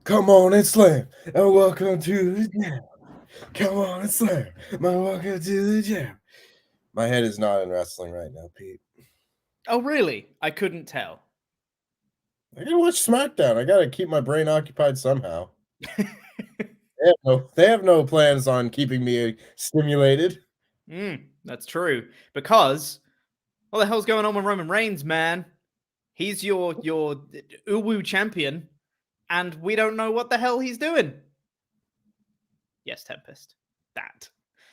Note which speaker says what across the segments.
Speaker 1: Come on and slam, and welcome to the jam. Come on and slam, my welcome to the jam. My head is not in wrestling right now, Pete.
Speaker 2: Oh, really? I couldn't tell.
Speaker 1: I gotta watch SmackDown. I gotta keep my brain occupied somehow. They have no plans on keeping me stimulated.
Speaker 2: That's true. Because what the hell's going on with Roman Reigns, man? He's your Uwu champion, and we don't know what the hell he's doing. Yes, Tempest. That.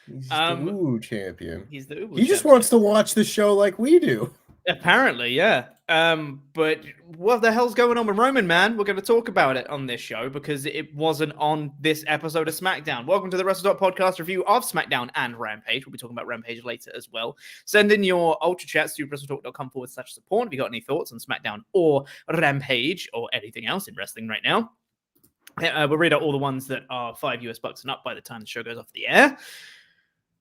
Speaker 1: He's the Uwu champion.
Speaker 2: He's the Uwu
Speaker 1: He just wants to watch the show like we do.
Speaker 2: Apparently, yeah. But what the hell's going on with Roman, man? We're going to talk about it on this show because it wasn't on this episode of SmackDown. Welcome to the WrestleTalk Podcast review of SmackDown and Rampage. We'll be talking about Rampage later as well. Send in your Ultra Chats to WrestleTalk.com/support if you got any thoughts on SmackDown or Rampage or anything else in wrestling right now. We'll read out all the ones that are $5 and up by the time the show goes off the air.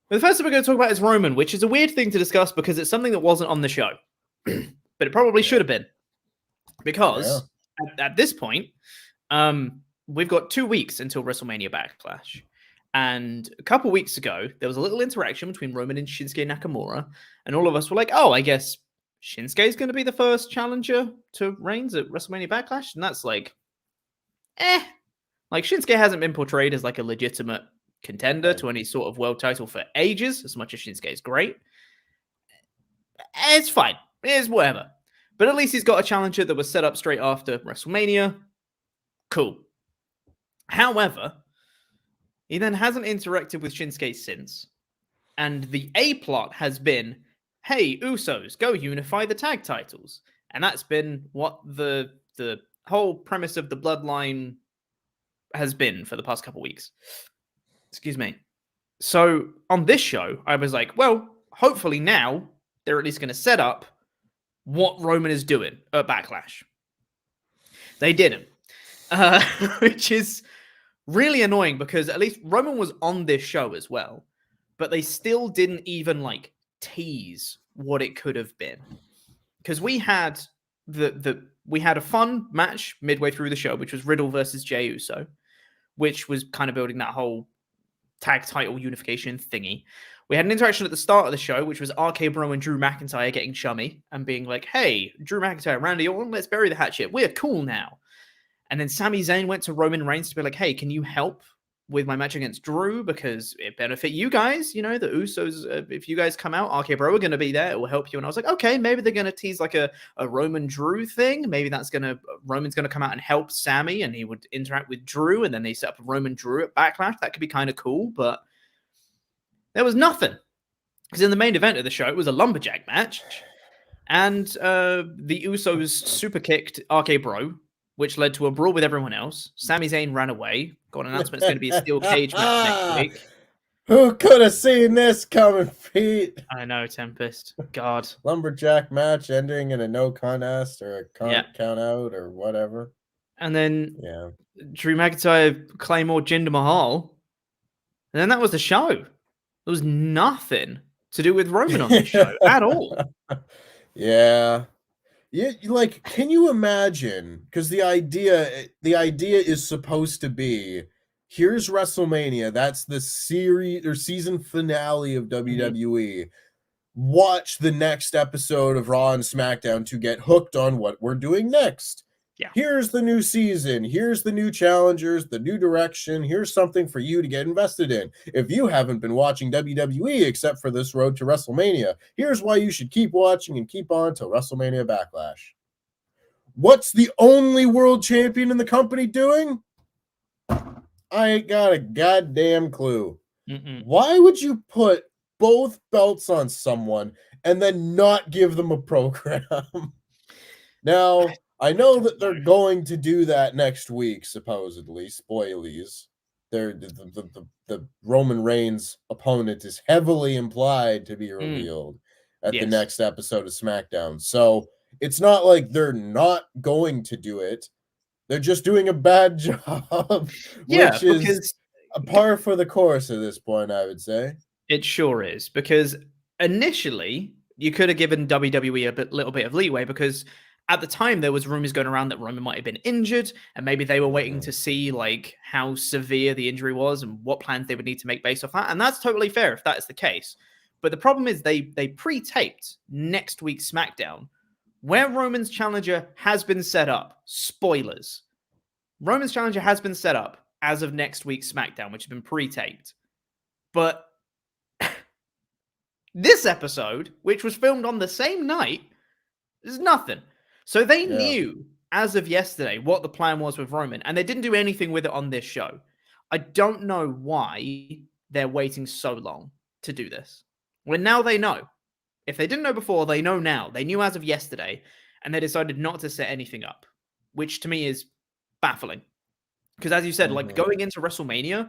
Speaker 2: But the first thing we're going to talk about is Roman, which is a weird thing to discuss because it's something that wasn't on the show. But it probably should have been. Because at this point, we've got 2 weeks until WrestleMania Backlash. And a couple weeks ago, there was a little interaction between Roman and Shinsuke Nakamura. And all of us were like, oh, I guess Shinsuke is going to be the first challenger to Reigns at WrestleMania Backlash. And that's like, Like, Shinsuke hasn't been portrayed as like a legitimate contender to any sort of world title for ages, as much as Shinsuke is great. It's fine. It's whatever. But at least he's got a challenger that was set up straight after WrestleMania. Cool. However, he then hasn't interacted with Shinsuke since. And the A-plot has been, hey, Usos, go unify the tag titles. And that's been what the whole premise of the Bloodline has been for the past couple weeks. Excuse me. So on this show, I was like, well, hopefully now they're at least going to set up what Roman is doing at Backlash. They didn't, which is really annoying because at least Roman was on this show as well, but they still didn't even like tease what it could have been. Because we had we had a fun match midway through the show, which was Riddle versus Jey Uso, which was kind of building that whole tag title unification thingy. We had an interaction at the start of the show, which was RK Bro and Drew McIntyre getting chummy and being like, hey, Drew McIntyre, Randy Orton, let's bury the hatchet. We're cool now. And then Sami Zayn went to Roman Reigns to be like, hey, can you help with my match against Drew? Because it benefit you guys, you know, the Usos, if you guys come out, RK Bro are going to be there. It will help you. And I was like, okay, maybe they're going to tease like a Roman Drew thing. Maybe Roman's going to come out and help Sami and he would interact with Drew. And then they set up a Roman Drew at Backlash. That could be kind of cool, but there was nothing. Because in the main event of the show, it was a lumberjack match. And the Usos super kicked RK Bro, which led to a brawl with everyone else. Sami Zayn ran away. Got an announcement it's going to be a steel cage match next week.
Speaker 1: Who could have seen this coming, Pete?
Speaker 2: I know, Tempest. God.
Speaker 1: Lumberjack match ending in a no contest or a count out or whatever.
Speaker 2: And then Drew McIntyre, Claymore, Jinder Mahal. And then that was the show. There was nothing to do with Roman on this show at all.
Speaker 1: Yeah. Yeah, like, can you imagine? Because the idea is supposed to be, here's WrestleMania. That's the series or season finale of WWE. Watch the next episode of Raw and SmackDown to get hooked on what we're doing next. Yeah. Here's the new season. Here's the new challengers, the new direction. Here's something for you to get invested in. If you haven't been watching WWE except for this road to WrestleMania, here's why you should keep watching and keep on till WrestleMania Backlash. What's the only world champion in the company doing? I ain't got a goddamn clue. Why would you put both belts on someone and then not give them a program? Now, I know that they're going to do that next week, supposedly. Spoilies. The Roman Reigns opponent is heavily implied to be revealed at the next episode of SmackDown. So it's not like they're not going to do it. They're just doing a bad job, which is a par for the course at this point, I would say.
Speaker 2: It sure is, because initially you could have given WWE a little bit of leeway because At the time, there was rumors going around that Roman might have been injured, and maybe they were waiting to see like how severe the injury was and what plans they would need to make based off that. And that's totally fair if that is the case. But the problem is they pre-taped next week's SmackDown, where Roman's challenger has been set up. Spoilers. Roman's challenger has been set up as of next week's SmackDown, which has been pre-taped. But this episode, which was filmed on the same night, is nothing. So they knew as of yesterday what the plan was with Roman, and they didn't do anything with it on this show. I don't know why they're waiting so long to do this. When now they know. If they didn't know before, they know now. They knew as of yesterday, and they decided not to set anything up, which to me is baffling. Because as you said, like going into WrestleMania,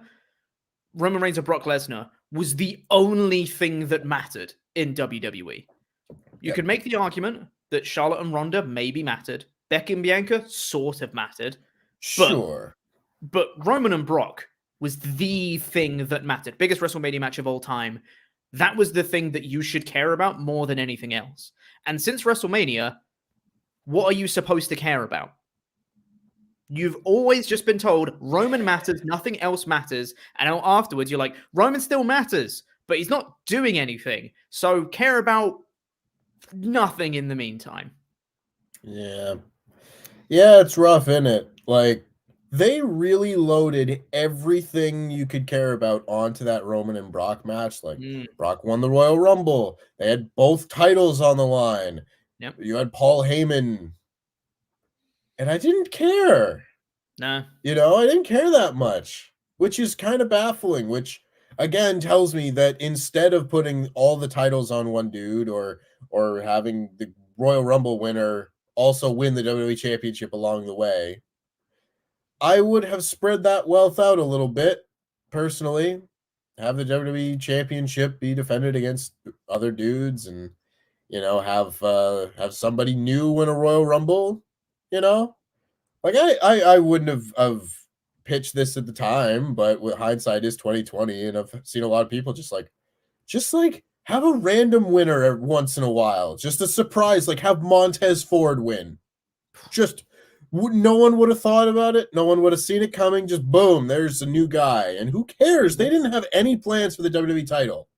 Speaker 2: Roman Reigns or Brock Lesnar was the only thing that mattered in WWE. You could make the argument that Charlotte and Ronda maybe mattered. Becky and Bianca sort of mattered.
Speaker 1: Sure.
Speaker 2: But Roman and Brock was the thing that mattered. Biggest WrestleMania match of all time. That was the thing that you should care about more than anything else. And since WrestleMania, what are you supposed to care about? You've always just been told Roman matters, nothing else matters. And afterwards, you're like, Roman still matters, but he's not doing anything. So care about nothing in the meantime.
Speaker 1: Yeah. Yeah, it's rough, isn't it? Like, they really loaded everything you could care about onto that Roman and Brock match. Like, Brock won the Royal Rumble. They had both titles on the line.
Speaker 2: Yep.
Speaker 1: You had Paul Heyman. And I didn't care.
Speaker 2: Nah.
Speaker 1: I didn't care that much, which is kind of baffling, which, again, tells me that instead of putting all the titles on one dude or having the Royal Rumble winner also win the WWE Championship along the way, I would have spread that wealth out a little bit, personally. Have the WWE Championship be defended against other dudes and, have somebody new win a Royal Rumble, Like, I wouldn't have pitched this at the time, but with hindsight is 2020, and I've seen a lot of people just like have a random winner once in a while. Just a surprise, like have Montez Ford win. No one would have thought about it. No one would have seen it coming. Just boom, there's a new guy. And who cares? They didn't have any plans for the WWE title.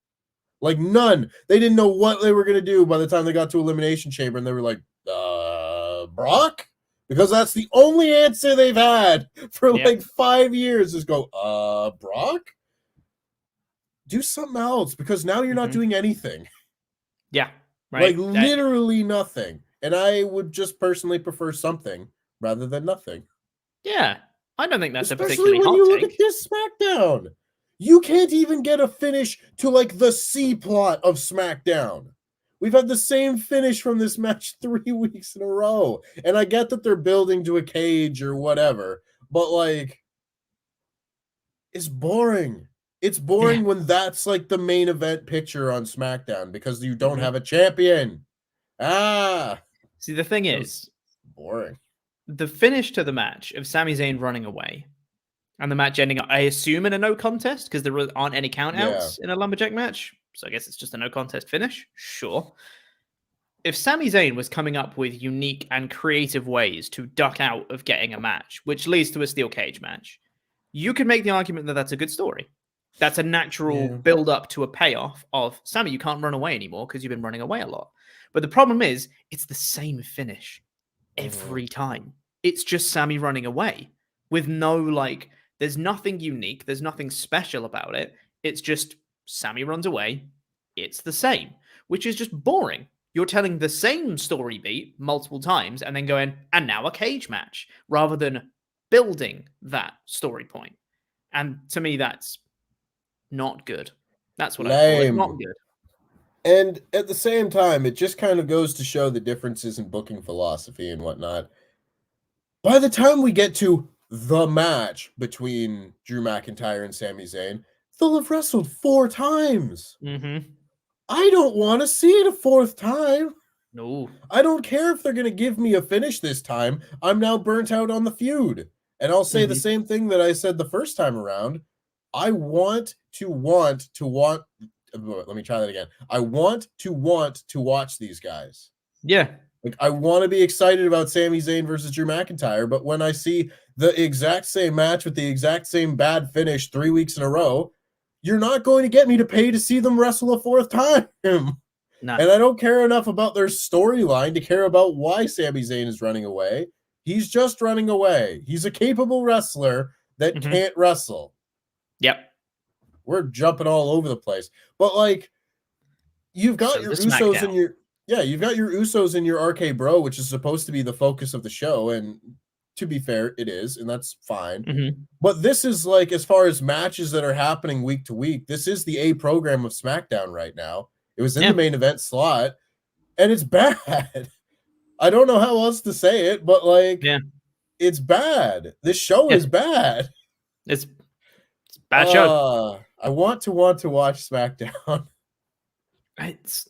Speaker 1: Like none. They didn't know what they were going to do by the time they got to Elimination Chamber. And they were like, Brock? Because that's the only answer they've had for like 5 years is go, Brock? Do something else because now you're not doing anything.
Speaker 2: Yeah. Right.
Speaker 1: Like literally nothing. And I would just personally prefer something rather than nothing.
Speaker 2: Yeah. I don't think that's
Speaker 1: especially
Speaker 2: a particularly
Speaker 1: when
Speaker 2: hot
Speaker 1: you
Speaker 2: take.
Speaker 1: look at this SmackDown. You can't even get a finish to like the C plot of SmackDown. We've had the same finish from this match 3 weeks in a row. And I get that they're building to a cage or whatever, but like, it's boring. It's boring when that's like the main event picture on SmackDown because you don't have a champion.
Speaker 2: See, the thing is,
Speaker 1: boring.
Speaker 2: The finish to the match of Sami Zayn running away and the match ending, I assume, in a no contest because there aren't any countouts in a lumberjack match. So I guess it's just a no contest finish. Sure. If Sami Zayn was coming up with unique and creative ways to duck out of getting a match, which leads to a steel cage match, you could make the argument that that's a good story. That's a natural build up to a payoff of Sami, you can't run away anymore because you've been running away a lot. But the problem is it's the same finish every time. It's just Sami running away with no there's nothing unique. There's nothing special about it. It's just Sami runs away. It's the same, which is just boring. You're telling the same story beat multiple times and then going, and now a cage match, rather than building that story point. And to me, that's not good. That's what I call it. Not good.
Speaker 1: And at the same time, it just kind of goes to show the differences in booking philosophy and whatnot. By the time we get to the match between Drew McIntyre and Sami Zayn, they'll have wrestled 4 times. I don't want to see it a 4th time.
Speaker 2: No.
Speaker 1: I don't care if they're going to give me a finish this time. I'm now burnt out on the feud. And I'll say the same thing that I said the first time around. I want to let me try that again. I want to watch these guys.
Speaker 2: Yeah.
Speaker 1: Like, I want to be excited about Sami Zayn versus Drew McIntyre, but when I see the exact same match with the exact same bad finish 3 weeks in a row, you're not going to get me to pay to see them wrestle a fourth time.
Speaker 2: No.
Speaker 1: And I don't care enough about their storyline to care about why Sami Zayn is running away. He's just running away. He's a capable wrestler that can't wrestle.
Speaker 2: Yep.
Speaker 1: We're jumping all over the place. But, like, you've got your Usos in your... Yeah, you've got your Usos in your RK Bro, which is supposed to be the focus of the show, and to be fair, it is, and that's fine. But this is, like, as far as matches that are happening week to week, this is the A program of SmackDown right now. It was in the main event slot, and it's bad. I don't know how else to say it, but, like, it's bad. This show is bad.
Speaker 2: It's a bad show.
Speaker 1: I want to watch SmackDown.
Speaker 2: It's...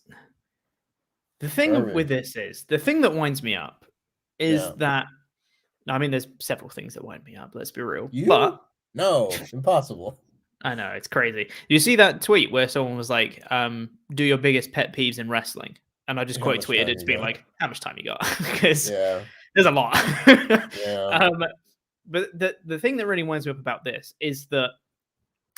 Speaker 2: The thing with this is, the thing that winds me up is that, I mean, there's several things that wind me up, let's be real. But
Speaker 1: no, impossible.
Speaker 2: I know, it's crazy. You see that tweet where someone was like, do your biggest pet peeves in wrestling? And I just quote tweeted it to be like, how much time you got? Because there's a lot. But the thing that really winds me up about this is that,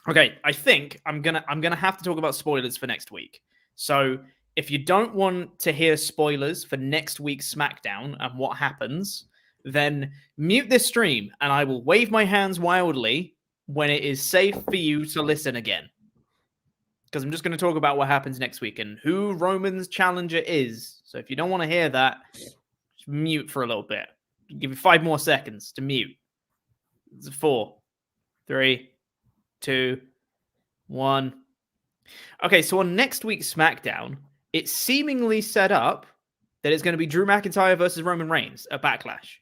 Speaker 2: okay, I think I'm gonna have to talk about spoilers for next week. So if you don't want to hear spoilers for next week's SmackDown and what happens, then mute this stream and I will wave my hands wildly when it is safe for you to listen again. Because I'm just going to talk about what happens next week and who Roman's challenger is. So if you don't want to hear that, just mute for a little bit. I'll give you 5 more seconds to mute. It's 4, 3, 2, 1. Okay, so on next week's SmackDown, it's seemingly set up that it's going to be Drew McIntyre versus Roman Reigns at Backlash,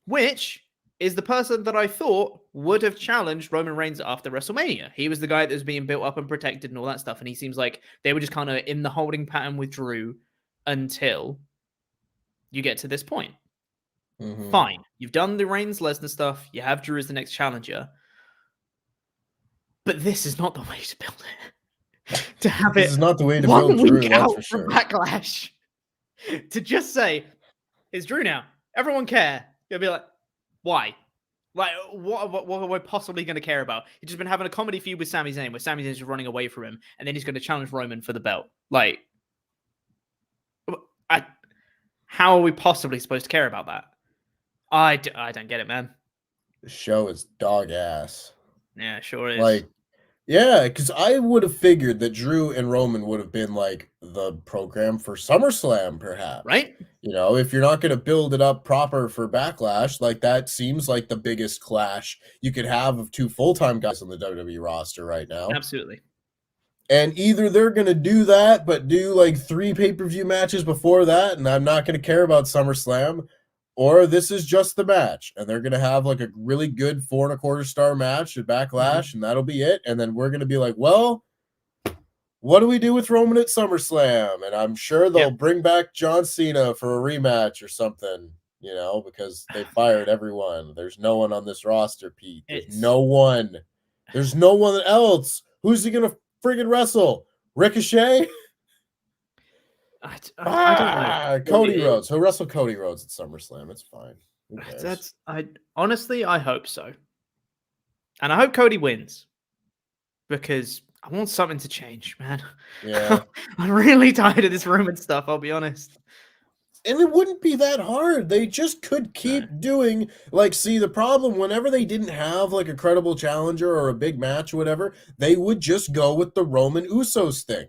Speaker 2: which is the person that I thought would have challenged Roman Reigns after WrestleMania. He was the guy that was being built up and protected and all that stuff, and he seems like they were just kind of in the holding pattern with Drew until you get to this point. Fine. You've done the Reigns-Lesnar stuff. You have Drew as the next challenger. But this is not the way to build it. To have
Speaker 1: this is not the way to
Speaker 2: 1
Speaker 1: build Drew,
Speaker 2: week
Speaker 1: that's
Speaker 2: out
Speaker 1: for sure.
Speaker 2: from Backlash. To just say, it's Drew now. Everyone care. You'll be like, why? Like, what are we possibly going to care about? He's just been having a comedy feud with Sami Zayn, where Sami Zayn's just running away from him, and then he's going to challenge Roman for the belt. Like, how are we possibly supposed to care about that? I don't get it, man.
Speaker 1: The show is dog ass.
Speaker 2: Yeah, sure is.
Speaker 1: Like, yeah, because I would have figured that Drew and Roman would have been like the program for SummerSlam, perhaps.
Speaker 2: Right?
Speaker 1: You know, if you're not going to build it up proper for Backlash, like that seems like the biggest clash you could have of 2 full-time guys on the WWE roster right now.
Speaker 2: Absolutely.
Speaker 1: And either they're going to do that, but do like 3 pay-per-view matches before that, and I'm not going to care about SummerSlam, or this is just the match, and they're going to have like a really good 4.25 star match at Backlash, and that'll be it. And then we're going to be like, well, what do we do with Roman at SummerSlam? And I'm sure they'll bring back John Cena for a rematch or something, you know, because they fired everyone. There's no one on this roster, Pete. There's no one. There's no one else. Who's he going to friggin' wrestle? Ricochet?
Speaker 2: I don't know.
Speaker 1: Cody Rhodes. He'll wrestle Cody Rhodes at SummerSlam. It's fine.
Speaker 2: Honestly, I hope so. And I hope Cody wins. Because I want something to change, man.
Speaker 1: Yeah.
Speaker 2: I'm really tired of this Roman stuff, I'll be honest.
Speaker 1: And it wouldn't be that hard. They just could keep doing, like, see, the problem, whenever they didn't have, like, a credible challenger or a big match or whatever, they would just go with the Roman Usos thing.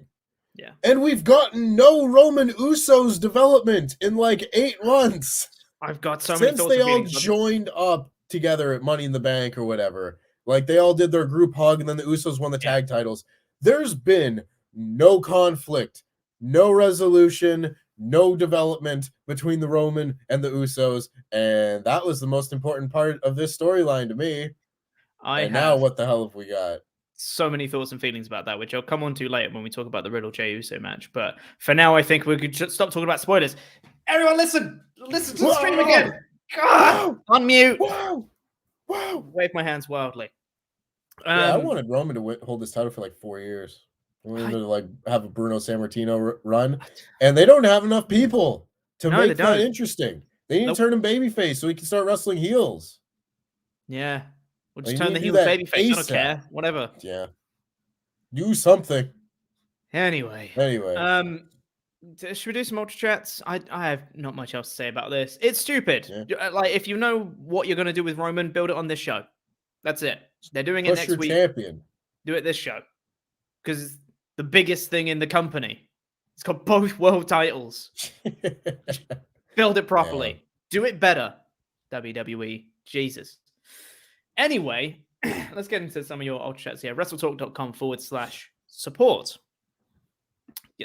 Speaker 2: Yeah.
Speaker 1: And we've gotten no Roman Usos development in, like, 8 months.
Speaker 2: I've got so many thoughts.
Speaker 1: Since they all joined up together at Money in the Bank or whatever. Like, they all did their group hug, and then the Usos won the tag titles. There's been no conflict, no resolution, no development between the Roman and the Usos, and that was the most important part of this storyline to me. Now what the hell have we got?
Speaker 2: So many thoughts and feelings about that, which I'll come on to later when we talk about the Riddle Jey Uso match. But for now, I think we could just stop talking about spoilers. Everyone, listen to the stream again. God, unmute.
Speaker 1: Wow.
Speaker 2: Wave my hands wildly.
Speaker 1: Yeah, I wanted Roman to hold this title for like 4 years. I wanted to like have a Bruno Sammartino run, and they don't have enough people. to
Speaker 2: No, they
Speaker 1: make that
Speaker 2: don't.
Speaker 1: interesting. They need
Speaker 2: Nope.
Speaker 1: to turn him babyface so he can start wrestling heels.
Speaker 2: Yeah. We'll just
Speaker 1: Like,
Speaker 2: turn
Speaker 1: you
Speaker 2: the
Speaker 1: need to
Speaker 2: heels
Speaker 1: do that
Speaker 2: babyface. I don't
Speaker 1: ASAP.
Speaker 2: care. Whatever.
Speaker 1: Yeah. Do something.
Speaker 2: Anyway. Should we do some ultra chats? I have not much else to say about this. It's stupid.
Speaker 1: Yeah.
Speaker 2: Like, if you know what you're going to do with Roman, build it on this show. That's it. They're doing it
Speaker 1: Push
Speaker 2: next
Speaker 1: your
Speaker 2: week.
Speaker 1: champion.
Speaker 2: Do it this show. Because it's the biggest thing in the company. It's got both world titles. Build it properly.
Speaker 1: Yeah.
Speaker 2: Do it better. WWE. Jesus. Anyway, let's get into some of your ultra chats here. WrestleTalk.com/support.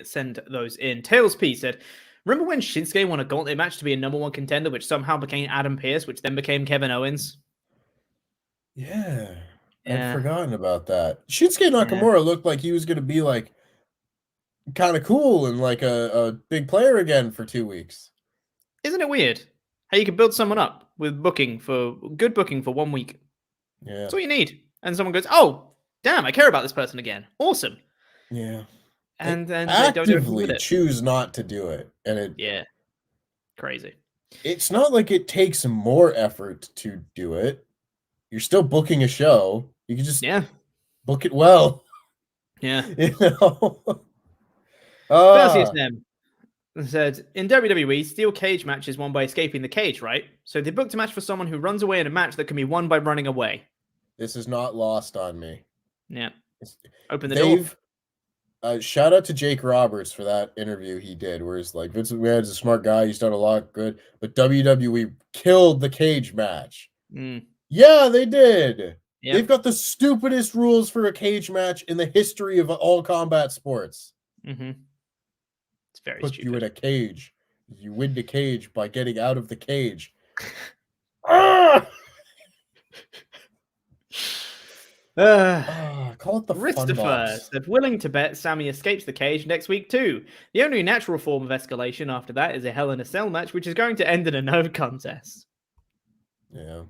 Speaker 2: Send those in. Tails P said, remember when Shinsuke won a gauntlet match to be a number one contender, which somehow became Adam Pearce, which then became Kevin Owens?
Speaker 1: Yeah.
Speaker 2: Yeah.
Speaker 1: I'd forgotten about that. Shinsuke Nakamura looked like he was going to be like kind of cool and like a big player again for 2 weeks.
Speaker 2: Isn't it weird how you can build someone up with good booking for 1 week?
Speaker 1: Yeah.
Speaker 2: That's all you need. And someone goes, oh, damn, I care about this person again. Awesome.
Speaker 1: Yeah.
Speaker 2: And then
Speaker 1: actively choose not to do it. And
Speaker 2: crazy.
Speaker 1: It's not like it takes more effort to do it. You're still booking a show. You can just book it well.
Speaker 2: Yeah.
Speaker 1: You know?
Speaker 2: Them said, in WWE, steel cage match is won by escaping the cage, right? So they booked a match for someone who runs away in a match that can be won by running away.
Speaker 1: This is not lost on me.
Speaker 2: Yeah. Open the door.
Speaker 1: Shout out to Jake Roberts for that interview he did, where he's like, Vince McMahon's a smart guy. He's done a lot good, but WWE killed the cage match. Yeah, they did. Yep. They've got the stupidest rules for a cage match in the history of all combat sports.
Speaker 2: Mm-hmm. It's very
Speaker 1: Put
Speaker 2: stupid.
Speaker 1: you in a cage. You win the cage by getting out of the cage. Call it the
Speaker 2: Christopher said, willing to bet Sami escapes the cage next week too. The only natural form of escalation after that is a Hell in a Cell match, which is going to end in a no contest.
Speaker 1: Yeah.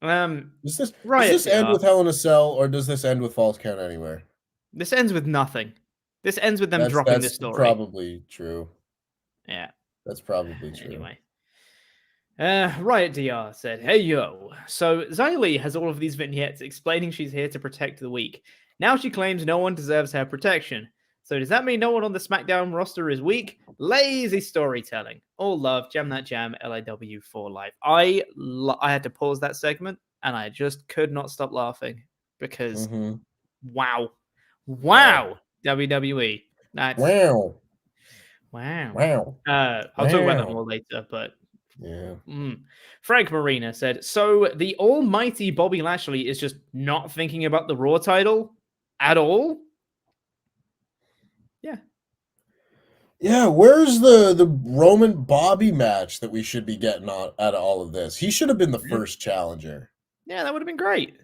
Speaker 1: Does this end with Hell in a Cell, or does this end with False Count Anywhere?
Speaker 2: This ends with nothing. This ends with them dropping the story.
Speaker 1: Probably true.
Speaker 2: Yeah.
Speaker 1: That's probably true.
Speaker 2: Anyway. Riot DR said, hey yo, so Xia Li has all of these vignettes explaining she's here to protect the weak. Now she claims no one deserves her protection. So does that mean no one on the SmackDown roster is weak? Lazy storytelling. All love, jam that jam, LAW for life. I had to pause that segment and I just could not stop laughing because wow. WWE. That's wow. I'll talk about that more later, but
Speaker 1: yeah.
Speaker 2: Frank Marina said, so the almighty Bobby Lashley is just not thinking about the Raw title at all?
Speaker 1: Yeah, where's the Roman Bobby match that we should be getting out of all of this? He should have been the first challenger.
Speaker 2: Yeah, that would have been great.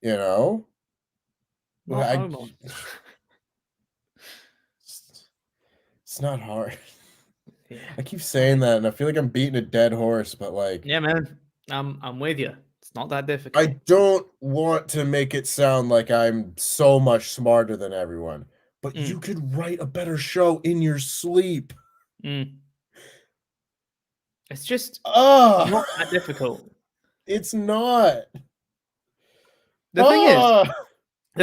Speaker 1: You know? It's not hard. Yeah. I keep saying that, and I feel like I'm beating a dead horse, but like...
Speaker 2: Yeah, man. I'm with you. It's not that difficult.
Speaker 1: I don't want to make it sound like I'm so much smarter than everyone, but you could write a better show in your sleep.
Speaker 2: It's just not that difficult.
Speaker 1: It's not.
Speaker 2: The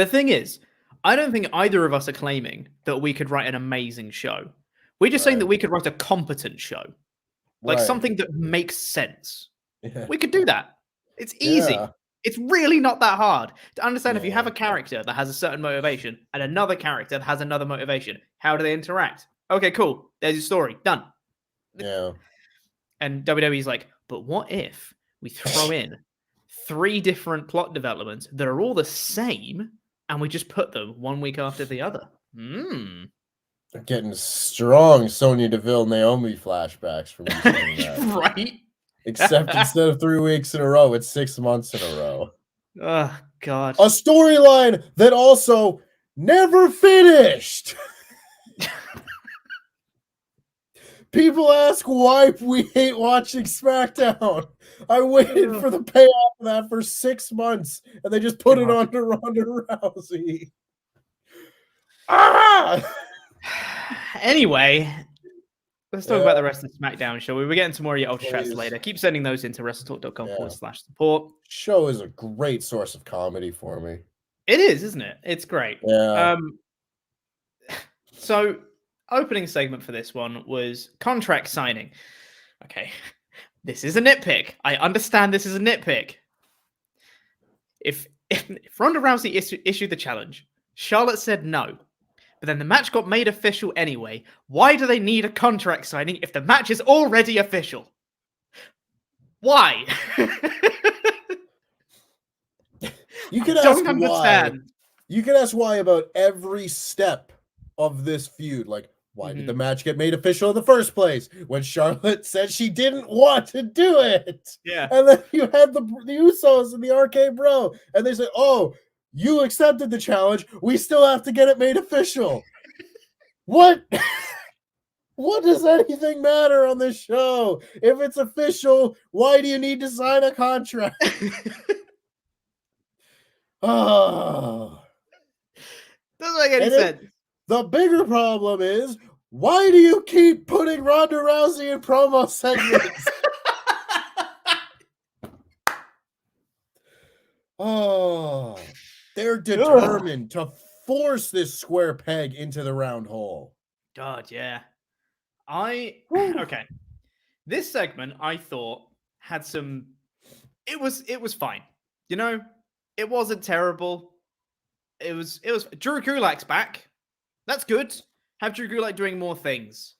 Speaker 2: thing is, I don't think either of us are claiming that we could write an amazing show. We're just saying that we could write a competent show. Like something that makes sense. Yeah. We could do that. It's easy. Yeah. It's really not that hard to understand if you have a character that has a certain motivation and another character that has another motivation. How do they interact? Okay, cool. There's your story. Done.
Speaker 1: Yeah.
Speaker 2: And WWE's like, but what if we throw in 3 different plot developments that are all the same and we just put them 1 week after the other?
Speaker 1: They're getting strong Sonya Deville Naomi flashbacks from you saying that.
Speaker 2: Right?
Speaker 1: Except instead of 3 weeks in a row, it's 6 months in a row.
Speaker 2: Oh, God.
Speaker 1: A storyline that also never finished. People ask why we hate watching SmackDown. I waited for the payoff of that for 6 months, and they just put it on to Ronda Rousey.
Speaker 2: Anyway, let's talk about the rest of the SmackDown show. We'll be getting to more of your Ultra chats
Speaker 1: Please.
Speaker 2: later. Keep sending those into WrestleTalk.com/support.
Speaker 1: Show is a great source of comedy for me.
Speaker 2: It is, isn't it? It's great.
Speaker 1: Yeah.
Speaker 2: So, opening segment for this one was contract signing. Okay, this is a nitpick. I understand this is a nitpick. If Ronda Rousey issued the challenge, Charlotte said no, but then the match got made official anyway, why do they need a contract signing if the match is already official? Why?
Speaker 1: You can ask why. You can ask why about every step of this feud. Like, why did the match get made official in the first place? When Charlotte said she didn't want to do it.
Speaker 2: Yeah.
Speaker 1: And then you had the Usos and the RK Bro. And they said, oh, you accepted the challenge. We still have to get it made official. What? What does anything matter on this show? If it's official, why do you need to sign a contract? Oh.
Speaker 2: Doesn't make any sense.
Speaker 1: The bigger problem is, why do you keep putting Ronda Rousey in promo segments? Oh, they're determined to force this square peg into the round hole.
Speaker 2: God, yeah. Okay. This segment I thought had some. It was fine. You know, it wasn't terrible. It was Drew Gulak's back. That's good. Have Drew Gulak doing more things.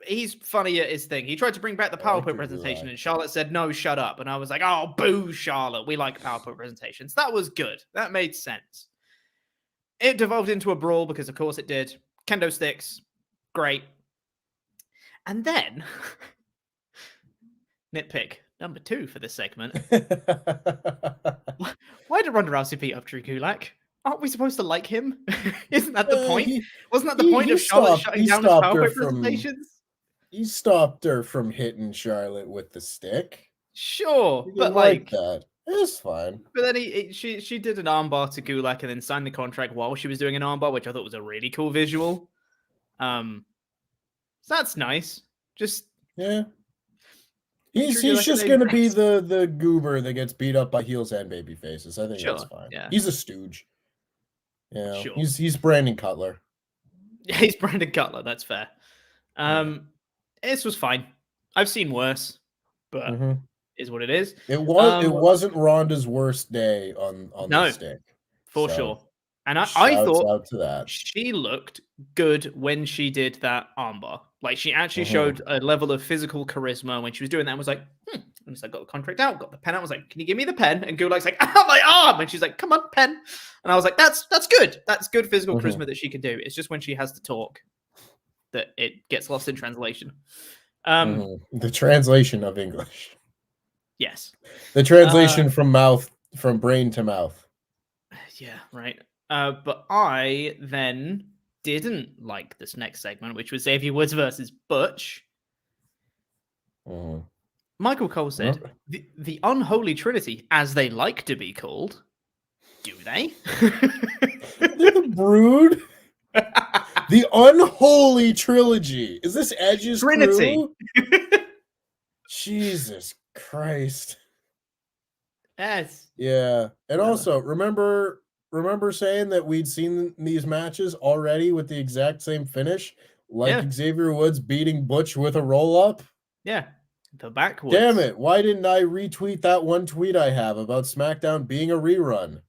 Speaker 2: He's funny at his thing. He tried to bring back the PowerPoint presentation, and Charlotte said, no, shut up. And I was like, oh, boo, Charlotte. We like PowerPoint presentations. That was good. That made sense. It devolved into a brawl because, of course, it did. Kendo sticks. Great. And then, nitpick number 2 for this segment. Why did Ronda Rousey beat up Drew Gulak? Aren't we supposed to like him? Isn't that the point? Wasn't that the point of Charlotte shutting down his PowerPoint presentations?
Speaker 1: He stopped her from hitting Charlotte with the stick.
Speaker 2: Sure, but like
Speaker 1: that. It's fine.
Speaker 2: But then she did an armbar to Gulak and then signed the contract while she was doing an armbar, which I thought was a really cool visual. So that's nice. Just
Speaker 1: yeah. He's just gonna be the goober that gets beat up by heels and baby faces. I think that's fine. Yeah. He's a stooge. Yeah, sure. He's Brandon Cutler.
Speaker 2: Yeah, he's Brandon Cutler. That's fair. This was fine. I've seen worse, but is what it is.
Speaker 1: It wasn't Ronda's worst day on the stick.
Speaker 2: For sure. And I thought
Speaker 1: out to that.
Speaker 2: She looked good when she did that armbar. Like, she actually showed a level of physical charisma when she was doing that and was like, And so I got the contract out, got the pen out. I was like, can you give me the pen? And Gulak's like, my arm. And she's like, come on, pen. And I was like, that's good. That's good physical charisma that she can do. It's just when she has to talk that it gets lost in translation.
Speaker 1: The translation of English.
Speaker 2: Yes.
Speaker 1: The translation from brain to mouth.
Speaker 2: Yeah, right. But I then didn't like this next segment, which was Xavier Woods versus Butch. Michael Cole said, the unholy trinity, as they like to be called. Do they?
Speaker 1: They're the Brood? The unholy trilogy. Is this Edge's Trinity? Jesus Christ.
Speaker 2: Yes.
Speaker 1: Yeah. And also, remember saying that we'd seen these matches already with the exact same finish? Like Xavier Woods beating Butch with a roll-up?
Speaker 2: Yeah. The backwards.
Speaker 1: Damn it. Why didn't I retweet that one tweet I have about SmackDown being a rerun?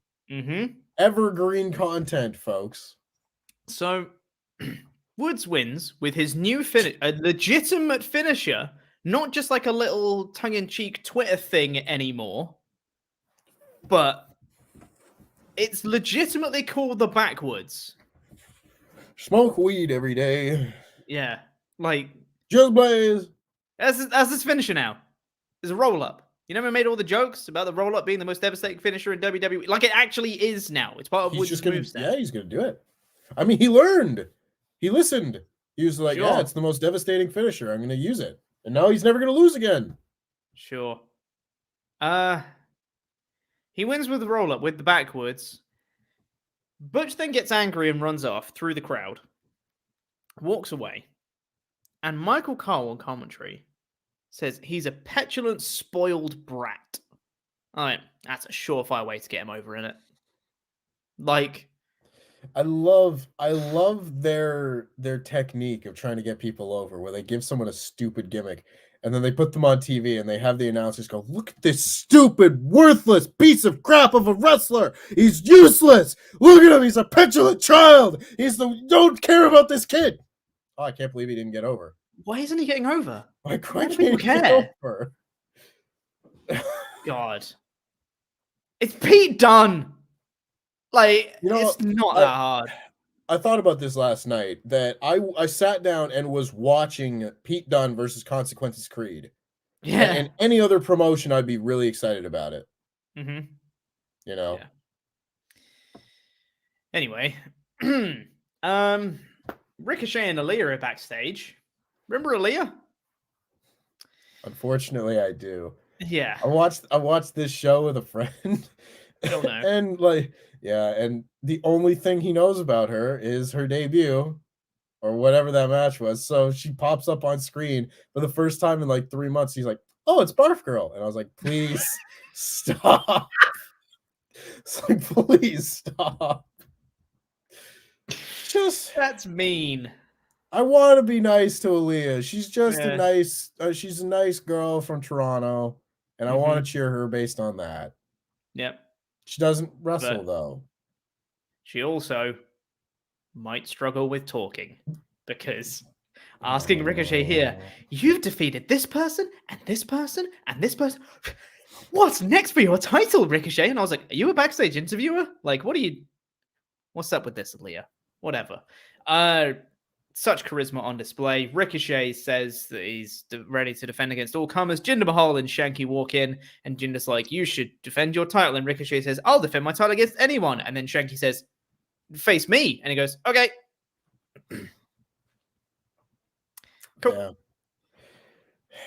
Speaker 1: Evergreen content, folks.
Speaker 2: So, Woods wins with his new finish, a legitimate finisher, not just like a little tongue-in-cheek Twitter thing anymore, but it's legitimately called the backwards.
Speaker 1: Smoke weed every day.
Speaker 2: Yeah, like
Speaker 1: just blaze.
Speaker 2: As this finisher now. There's a roll-up. You never made all the jokes about the roll-up being the most devastating finisher in WWE. Like, it actually is now. It's part of Woods' moveset.
Speaker 1: Yeah, he's going to do it. I mean, he learned. He listened. He was like, yeah, it's the most devastating finisher. I'm going to use it. And now he's never going to lose again.
Speaker 2: Sure. He wins with the roll-up, with the backwards. Butch then gets angry and runs off through the crowd. walks away, and Michael Cole on commentary says he's a petulant, spoiled brat. All right, that's a surefire way to get him over, innit? Like,
Speaker 1: I love their technique of trying to get people over, where they give someone a stupid gimmick and then they put them on TV and they have the announcers go, "Look at this stupid, worthless piece of crap of a wrestler. He's useless. Look at him. He's a petulant child. Don't care about this kid." Oh, I can't believe he didn't get over.
Speaker 2: why isn't he getting over?
Speaker 1: Why
Speaker 2: do
Speaker 1: can't
Speaker 2: people
Speaker 1: he get
Speaker 2: care?
Speaker 1: over?
Speaker 2: God. It's Pete Dunne. Like, it's not that hard.
Speaker 1: I thought about this last night, that I sat down and was watching Pete Dunne versus Consequences Creed.
Speaker 2: Yeah.
Speaker 1: And any other promotion, I'd be really excited about it.
Speaker 2: Mm-hmm.
Speaker 1: You know?
Speaker 2: Yeah. Anyway. Ricochet and Aaliyah are backstage. Remember Aaliyah?
Speaker 1: Unfortunately, I do.
Speaker 2: Yeah.
Speaker 1: I watched this show with a friend.
Speaker 2: Oh, no.
Speaker 1: And like, yeah, and the only thing he knows about her is her debut or whatever that match was. So she pops up on screen for the first time in like 3 months. He's like, "Oh, it's Barf Girl." And I was like, "Please stop." It's like, "Please stop." Just,
Speaker 2: that's mean.
Speaker 1: I want to be nice to Aaliyah. She's just
Speaker 2: Yeah.
Speaker 1: she's a nice girl from Toronto, and I want to cheer her based on that.
Speaker 2: Yep.
Speaker 1: She doesn't wrestle, though.
Speaker 2: She also might struggle with talking, because asking Ricochet here, "You've defeated this person and this person and this person. What's next for your title, Ricochet?" And I was like, "Are you a backstage interviewer? Like, what's up with this, Aaliyah?" Whatever. Such charisma on display. Ricochet says that he's ready to defend against all comers. Jinder Mahal and Shanky walk in, and Jinder's like, "You should defend your title." And Ricochet says, "I'll defend my title against anyone." And then Shanky says, "Face me." And he goes, "Okay." Cool.
Speaker 1: Yeah.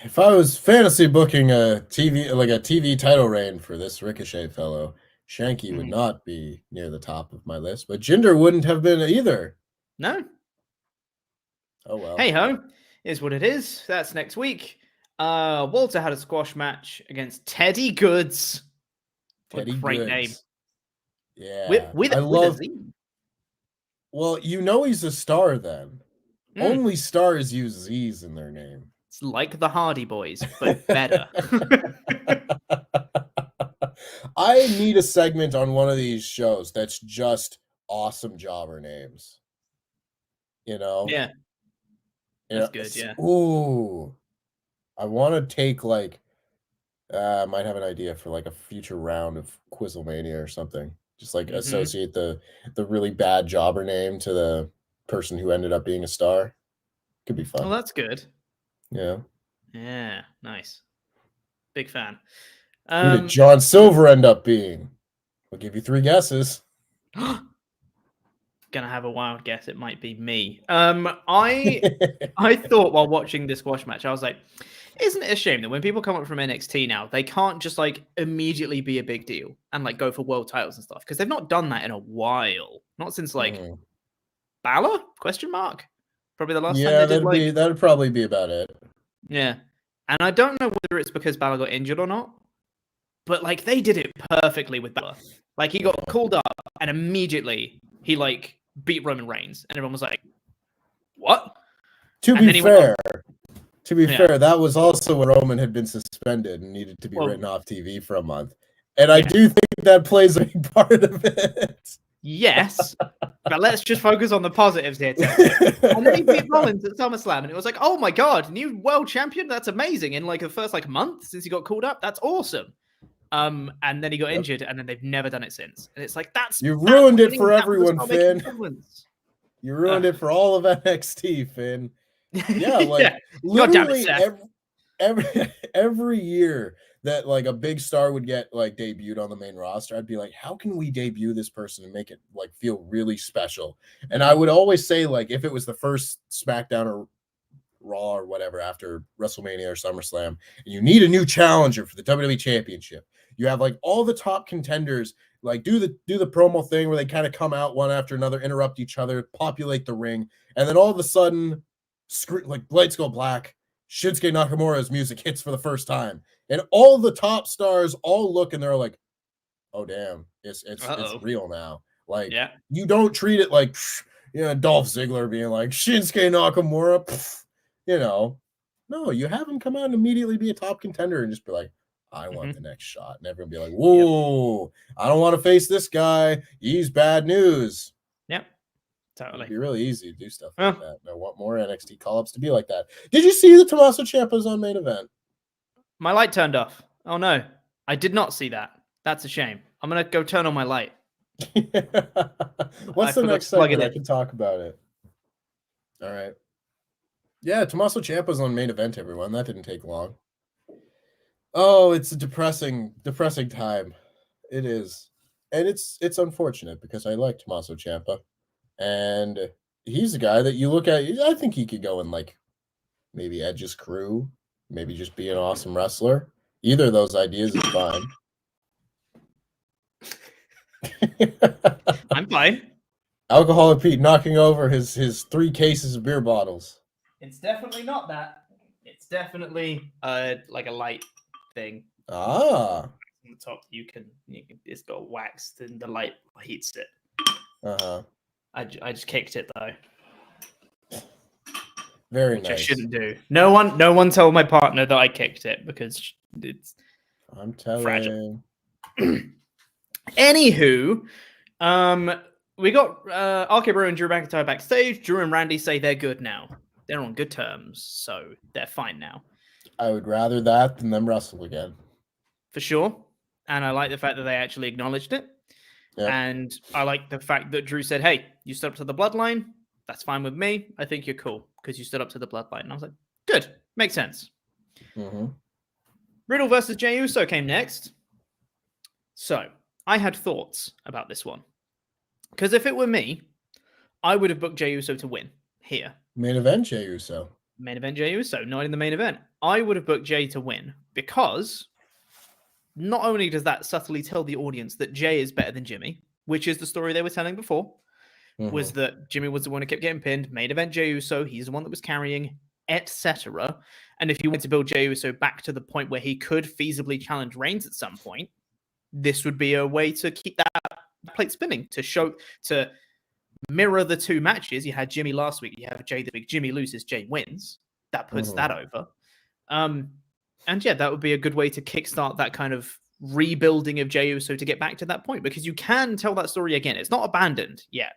Speaker 1: If I was fantasy booking a TV title reign for this Ricochet fellow, Shanky would not be near the top of my list, but Jinder wouldn't have been either.
Speaker 2: No.
Speaker 1: Oh well.
Speaker 2: Hey ho, is what it is. That's next week. Walter had a squash match against Teddy Goods.
Speaker 1: Teddy
Speaker 2: Great
Speaker 1: Goods.
Speaker 2: name.
Speaker 1: Yeah.
Speaker 2: With
Speaker 1: love.
Speaker 2: a Z.
Speaker 1: Well, he's a star then. Only stars use Z's in their name.
Speaker 2: It's like the Hardy Boys, but better.
Speaker 1: I need a segment on one of these shows that's just awesome jobber names. You know?
Speaker 2: Yeah. That's good, yeah.
Speaker 1: Ooh. I want to take like I might have an idea for like a future round of Quizlemania or something. Just like associate the really bad jobber name to the person who ended up being a star. Could be fun.
Speaker 2: Well, that's good.
Speaker 1: Yeah.
Speaker 2: Yeah, nice. Big fan.
Speaker 1: Who did John Silver end up being? I'll give you 3 guesses.
Speaker 2: Gonna have a wild guess. It might be me. I thought while watching this squash match, I was like, isn't it a shame that when people come up from NXT now, they can't just like immediately be a big deal and like go for world titles and stuff? Because they've not done that in a while. Not since like Balor? Question mark. Probably the last time they did.
Speaker 1: That'd probably be about it.
Speaker 2: Yeah. And I don't know whether it's because Balor got injured or not, but like they did it perfectly with Balor. Like he got called up and immediately he like beat Roman Reigns, and everyone was like, "What?"
Speaker 1: To be fair, that was also when Roman had been suspended and needed to be written off TV for a month. And I do think that plays a big part of it.
Speaker 2: Yes, but let's just focus on the positives here. And then he beat Rollins at SummerSlam, and it was like, "Oh my god, new world champion! That's amazing!" In like the first like month since he got called up, that's awesome. And then he got injured, and then they've never done it since. And it's like
Speaker 1: you ruined it for everyone, Finn. You ruined it for all of NXT, Finn. Yeah, like literally every year that like a big star would get like debuted on the main roster, I'd be like, how can we debut this person and make it like feel really special? And I would always say, like, if it was the first SmackDown or Raw or whatever after WrestleMania or SummerSlam, and you need a new challenger for the WWE Championship, you have like all the top contenders like do the promo thing where they kind of come out one after another, interrupt each other, populate the ring, and then all of a sudden, like lights go black. Shinsuke Nakamura's music hits for the first time, and all the top stars all look and they're like, "Oh damn, it's real now." Like, you don't treat it like, Dolph Ziggler being like Shinsuke Nakamura, No, you have him come out and immediately be a top contender and just be like, I want the next shot. And everyone be like, whoa, I don't want to face this guy. He's bad news.
Speaker 2: Yep. Totally.
Speaker 1: It'd be really easy to do stuff like that. And I want more NXT call-ups to be like that. Did you see the Tommaso Ciampa's on main event?
Speaker 2: My light turned off. Oh no, I did not see that. That's a shame. I'm going to go turn on my light.
Speaker 1: What's the next segment? I can talk about it. All right. Yeah, Tommaso Ciampa's on main event, everyone. That didn't take long. Oh, it's a depressing time. It is. And it's unfortunate because I like Tommaso Ciampa. And he's a guy that you look at, I think he could go in like maybe Edge's crew, maybe just be an awesome wrestler. Either of those ideas is fine.
Speaker 2: I'm fine.
Speaker 1: Alcoholic Pete knocking over his 3 cases of beer bottles.
Speaker 2: It's definitely not that. It's definitely like a light thing.
Speaker 1: On
Speaker 2: the top, you can it's got waxed and the light heats it. I just kicked it though.
Speaker 1: Very
Speaker 2: Which
Speaker 1: nice.
Speaker 2: I shouldn't do. No one told my partner that I kicked it because it's fragile. Anywho, we got RK Bro and Drew McIntyre backstage. Drew and Randy say they're good now. They're on good terms, so they're fine now.
Speaker 1: I would rather that than them wrestle again.
Speaker 2: For sure. And I like the fact that they actually acknowledged it. Yep. And I like the fact that Drew said, hey, you stood up to the Bloodline. That's fine with me. I think you're cool because you stood up to the Bloodline. And I was like, good. Makes sense.
Speaker 1: Mm-hmm.
Speaker 2: Riddle versus Jey Uso came next. So I had thoughts about this one. Because if it were me, I would have booked Jey Uso to win here.
Speaker 1: Main event Jey Uso.
Speaker 2: Main event Jey Uso, not in the main event. I would have booked Jey to win because not only does that subtly tell the audience that Jey is better than Jimmy, which is the story they were telling before, was that Jimmy was the one who kept getting pinned. Main event Jey Uso, he's the one that was carrying, etc. And if you want to build Jey Uso back to the point where he could feasibly challenge Reigns at some point, this would be a way to keep that plate spinning, to mirror the 2 matches. You had Jimmy last week. You have Jey this week. Jimmy loses, Jey wins. That puts that over. And yeah, that would be a good way to kickstart that kind of rebuilding of Jey Uso to get back to that point, because you can tell that story again. It's not abandoned yet.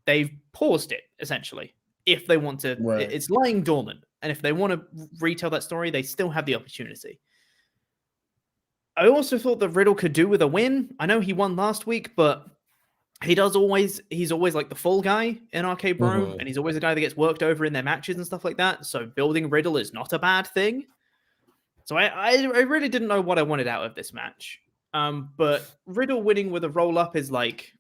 Speaker 2: They've paused it, essentially. If they want to, it's lying dormant. And if they want to retell that story, they still have the opportunity. I also thought that Riddle could do with a win. I know he won last week, but he's always like the full guy in RK Bro, and he's always a guy that gets worked over in their matches and stuff like that. So building Riddle is not a bad thing. So I really didn't know what I wanted out of this match. But Riddle winning with a roll-up is like...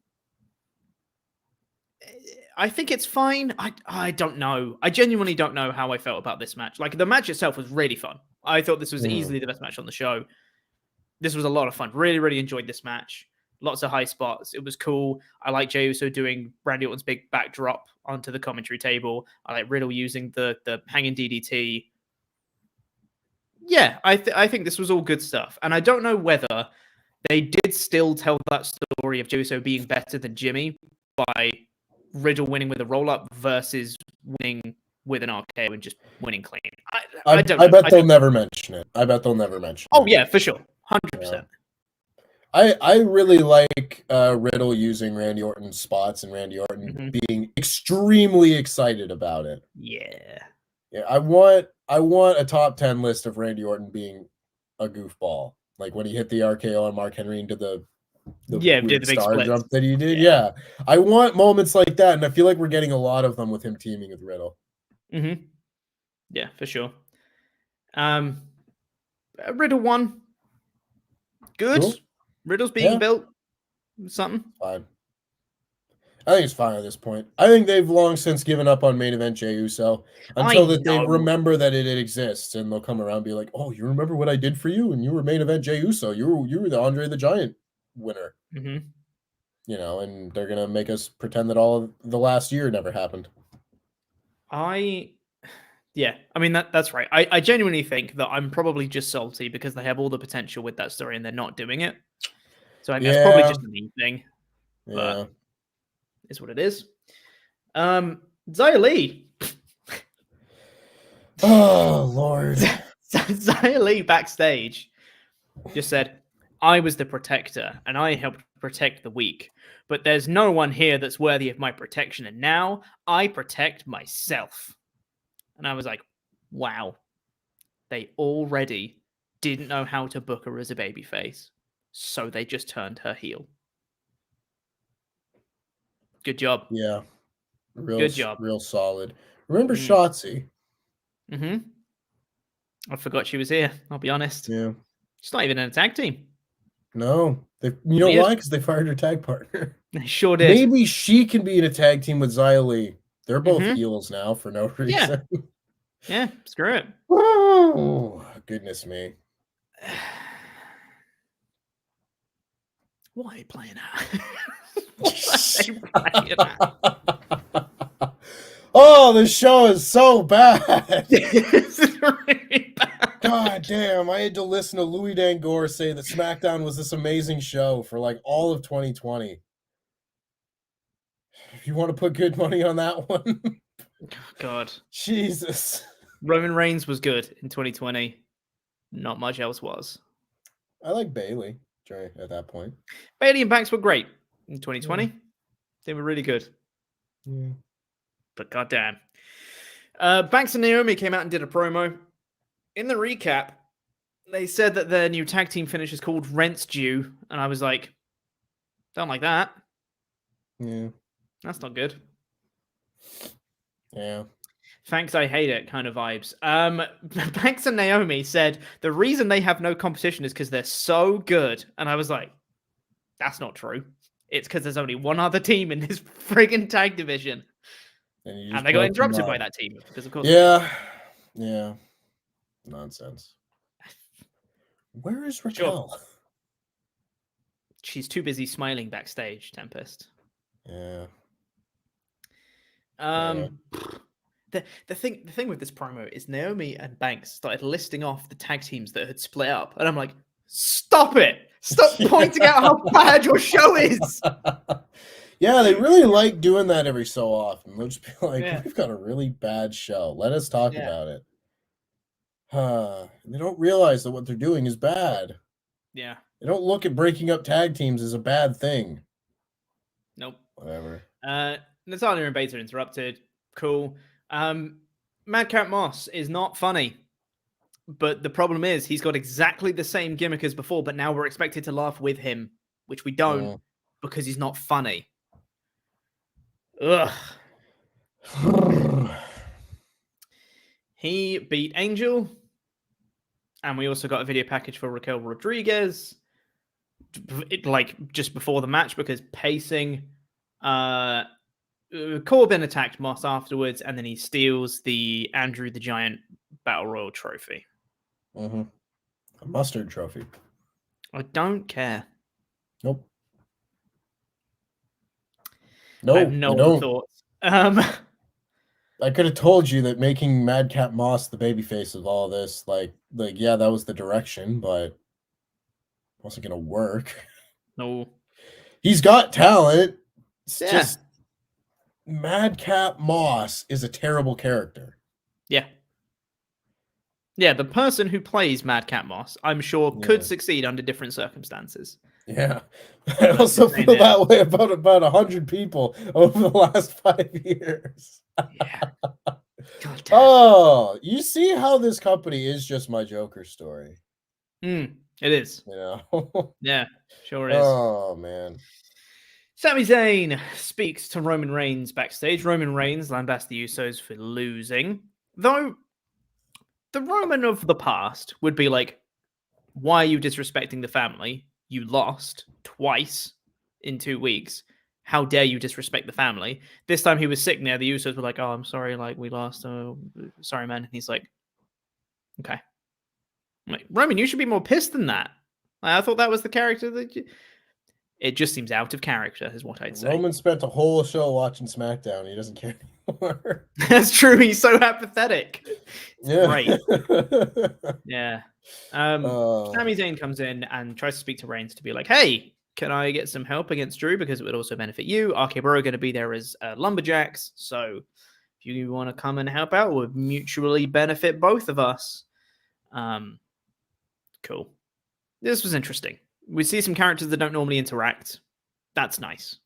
Speaker 2: I think it's fine. I don't know. I genuinely don't know how I felt about this match. Like, the match itself was really fun. I thought this was easily the best match on the show. This was a lot of fun. Really, really enjoyed this match. Lots of high spots. It was cool. I like Jey Uso doing Randy Orton's big backdrop onto the commentary table. I like Riddle using the hanging DDT. Yeah, I think this was all good stuff. And I don't know whether they did still tell that story of Jey Uso being better than Jimmy by Riddle winning with a roll-up versus winning with an RKO and just winning clean. I don't know.
Speaker 1: I bet they'll never mention it. Oh,
Speaker 2: yeah, for sure. 100%.
Speaker 1: Yeah. I really like Riddle using Randy Orton's spots and Randy Orton being extremely excited about it.
Speaker 2: Yeah.
Speaker 1: Yeah, I want a top 10 list of Randy Orton being a goofball. Like when he hit the RKO on Mark Henry into the
Speaker 2: did the big
Speaker 1: star
Speaker 2: splits.
Speaker 1: jump that he did. Yeah. I want moments like that, and I feel like we're getting a lot of them with him teaming with Riddle.
Speaker 2: Mm-hmm. Yeah, for sure. Riddle won. Good. Cool. Riddle's being built. Something.
Speaker 1: Fine. I think it's fine at this point. I think they've long since given up on main event Jey Uso until they remember that it exists, and they'll come around and be like, "Oh, you remember what I did for you? And you were main event Jey Uso. You were the Andre the Giant winner."
Speaker 2: Mm-hmm.
Speaker 1: and they're gonna make us pretend that all of the last year never happened.
Speaker 2: Yeah, I mean that's right. I genuinely think that I'm probably just salty because they have all the potential with that story and they're not doing it. So I think that's probably just a me thing. But
Speaker 1: Yeah.
Speaker 2: it's what it is. Xia Li.
Speaker 1: Oh Lord.
Speaker 2: Xia Li backstage just said, I was the protector and I helped protect the weak. But there's no one here that's worthy of my protection. And now I protect myself. And I was like, wow. They already didn't know how to book her as a babyface. So they just turned her heel. Good job.
Speaker 1: Yeah.
Speaker 2: Good job.
Speaker 1: Real solid. Remember Shotzi?
Speaker 2: Mm-hmm. I forgot she was here. I'll be honest.
Speaker 1: Yeah.
Speaker 2: She's not even in a tag team.
Speaker 1: No. You know why? Because they fired her tag partner.
Speaker 2: They sure did.
Speaker 1: Maybe she can be in a tag team with Xia Li. They're both heels now for no reason.
Speaker 2: Yeah, screw it.
Speaker 1: Oh, goodness me.
Speaker 2: Why are you playing that?
Speaker 1: Oh, this show is so bad.
Speaker 2: It's really bad.
Speaker 1: God damn, I had to listen to Louis Dangor say that SmackDown was this amazing show for like all of 2020. If you want to put good money on that one.
Speaker 2: God.
Speaker 1: Jesus.
Speaker 2: Roman Reigns was good in 2020. Not much else was.
Speaker 1: I like Bailey at that point.
Speaker 2: Bailey and Banks were great in 2020. Yeah. They were really good.
Speaker 1: Yeah.
Speaker 2: But goddamn. Banks and Naomi came out and did a promo. In the recap, they said that their new tag team finish is called Rent's Due. And I was like, don't like that.
Speaker 1: Yeah.
Speaker 2: That's not good.
Speaker 1: Yeah.
Speaker 2: Thanks, I hate it kind of vibes. Banks and Naomi said the reason they have no competition is because they're so good. And I was like, that's not true. It's because there's only one other team in this friggin' tag division. And they got interrupted by that team because, of course.
Speaker 1: Yeah. Yeah. Nonsense. Where is Raquel?
Speaker 2: Sure. She's too busy smiling backstage, Tempest.
Speaker 1: Yeah.
Speaker 2: The thing with this promo is Naomi and Banks started listing off the tag teams that had split up, and I'm like, stop it! Stop pointing out how bad your show is.
Speaker 1: Yeah, they really like doing that every so often. They'll just be like, we've got a really bad show. Let us talk about it. They don't realize that what they're doing is bad.
Speaker 2: Yeah.
Speaker 1: They don't look at breaking up tag teams as a bad thing.
Speaker 2: Nope.
Speaker 1: Whatever.
Speaker 2: Natalya and Beta interrupted. Cool. Madcap Moss is not funny. But the problem is he's got exactly the same gimmick as before, but now we're expected to laugh with him, which we don't because he's not funny. Ugh. He beat Angel. And we also got a video package for Raquel Rodriguez. Just before the match because pacing. Corbin attacked Moss afterwards, and then he steals the Andrew the Giant Battle Royal trophy.
Speaker 1: Mm-hmm. A mustard trophy.
Speaker 2: I don't care.
Speaker 1: Nope.
Speaker 2: I have no thoughts.
Speaker 1: I could have told you that making Madcap Moss the babyface of all this, yeah, that was the direction, but it wasn't gonna work.
Speaker 2: No.
Speaker 1: He's got talent. It's just Madcap Moss is a terrible character.
Speaker 2: Yeah. Yeah, the person who plays Madcap Moss, I'm sure, could succeed under different circumstances.
Speaker 1: Yeah. I also feel that way about 100 people over the last 5 years.
Speaker 2: Yeah.
Speaker 1: Oh, you see how this company is just my Joker story.
Speaker 2: It is.
Speaker 1: You know?
Speaker 2: Yeah, sure is.
Speaker 1: Oh, man.
Speaker 2: Sami Zayn speaks to Roman Reigns backstage. Roman Reigns lambasted the Usos for losing. Though, the Roman of the past would be like, why are you disrespecting the family? You lost twice in 2 weeks. How dare you disrespect the family? This time he was sitting there. The Usos were like, oh, I'm sorry. We lost. Oh, sorry, man. And he's like, okay. I'm like, Roman, you should be more pissed than that. I thought that was the character that you... It just seems out of character, is what I'd say.
Speaker 1: Roman spent a whole show watching SmackDown. He doesn't care anymore.
Speaker 2: That's true. He's so apathetic.
Speaker 1: Yeah.
Speaker 2: Great. Yeah. Sami Zayn comes in and tries to speak to Reigns to be like, hey, can I get some help against Drew? Because it would also benefit you. RK Bro are going to be there as lumberjacks. So if you want to come and help out, it would mutually benefit both of us. Cool. This was interesting. We see some characters that don't normally interact. That's nice.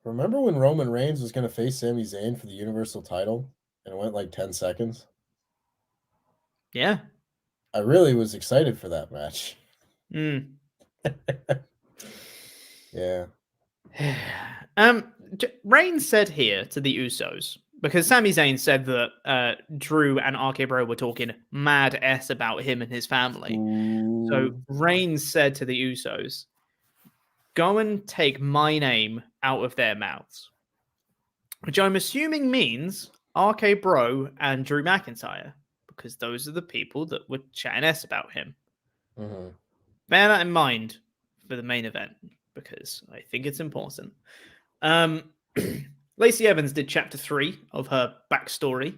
Speaker 1: Remember when Roman Reigns was going to face Sami Zayn for the Universal title? And it went like 10 seconds?
Speaker 2: Yeah.
Speaker 1: I really was excited for that match. Yeah.
Speaker 2: Reigns said here to the Usos, because Sami Zayn said that Drew and RK Bro were talking mad S about him and his family.
Speaker 1: Ooh.
Speaker 2: So Reigns said to the Usos, go and take my name out of their mouths. Which I'm assuming means RK Bro and Drew McIntyre, because those are the people that were chatting S about him.
Speaker 1: Mm-hmm.
Speaker 2: Bear that in mind for the main event, because I think it's important. Lacey Evans did chapter 3 of her backstory.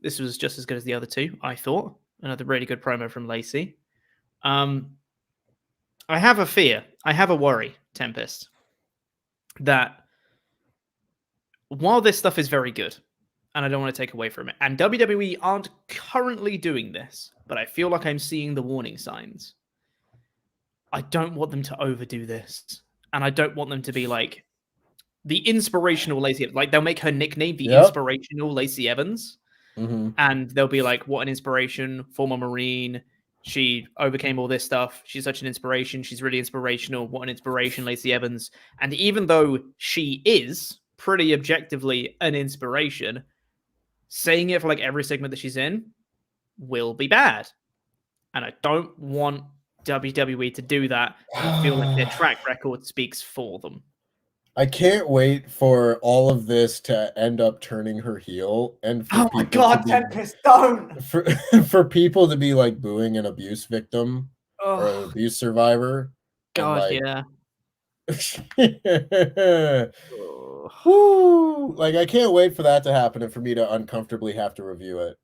Speaker 2: This was just as good as the other two, I thought. Another really good promo from Lacey. I have a fear, I have a worry, Tempest, that while this stuff is very good, and I don't want to take away from it, and WWE aren't currently doing this, but I feel like I'm seeing the warning signs. I don't want them to overdo this, and I don't want them to be like the inspirational Lacey Evans. Like, they'll make her nickname the inspirational Lacey Evans, and they'll be like, what an inspiration, former Marine, she overcame all this stuff, she's such an inspiration, she's really inspirational, what an inspiration, Lacey Evans. And even though she is pretty objectively an inspiration, saying it for like every segment that she's in will be bad. And I don't want WWE to do that. I feel like their track record speaks for them.
Speaker 1: I can't wait for all of this to end up turning her heel, and for
Speaker 2: oh my god, Tempest, don't!
Speaker 1: For people to be like booing an abuse victim or an abuse survivor.
Speaker 2: God, yeah.
Speaker 1: Whoo, like, I can't wait for that to happen and for me to uncomfortably have to review it.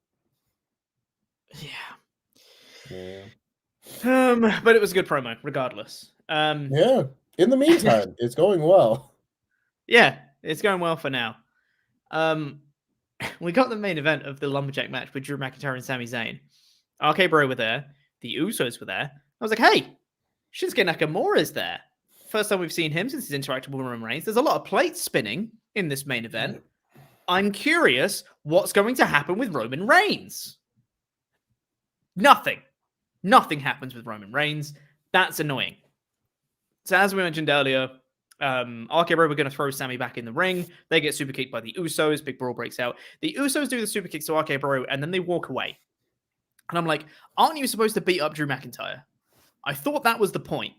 Speaker 2: Yeah. But it was a good promo, regardless.
Speaker 1: Yeah. In the meantime, it's going well.
Speaker 2: Yeah, it's going well for now. We got the main event of the lumberjack match with Drew McIntyre and Sami Zayn. RK Bro were there. The Usos were there. I was like, hey, Shinsuke Nakamura's there. First time we've seen him since he's interacted with Roman Reigns. There's a lot of plates spinning in this main event. I'm curious what's going to happen with Roman Reigns. Nothing. Nothing happens with Roman Reigns. That's annoying. So as we mentioned earlier, RK Bro were going to throw Sami back in the ring. They get super kicked by the Usos. Big brawl breaks out. The Usos do the super kicks to RK Bro, and then they walk away. And I'm like, aren't you supposed to beat up Drew McIntyre? I thought that was the point.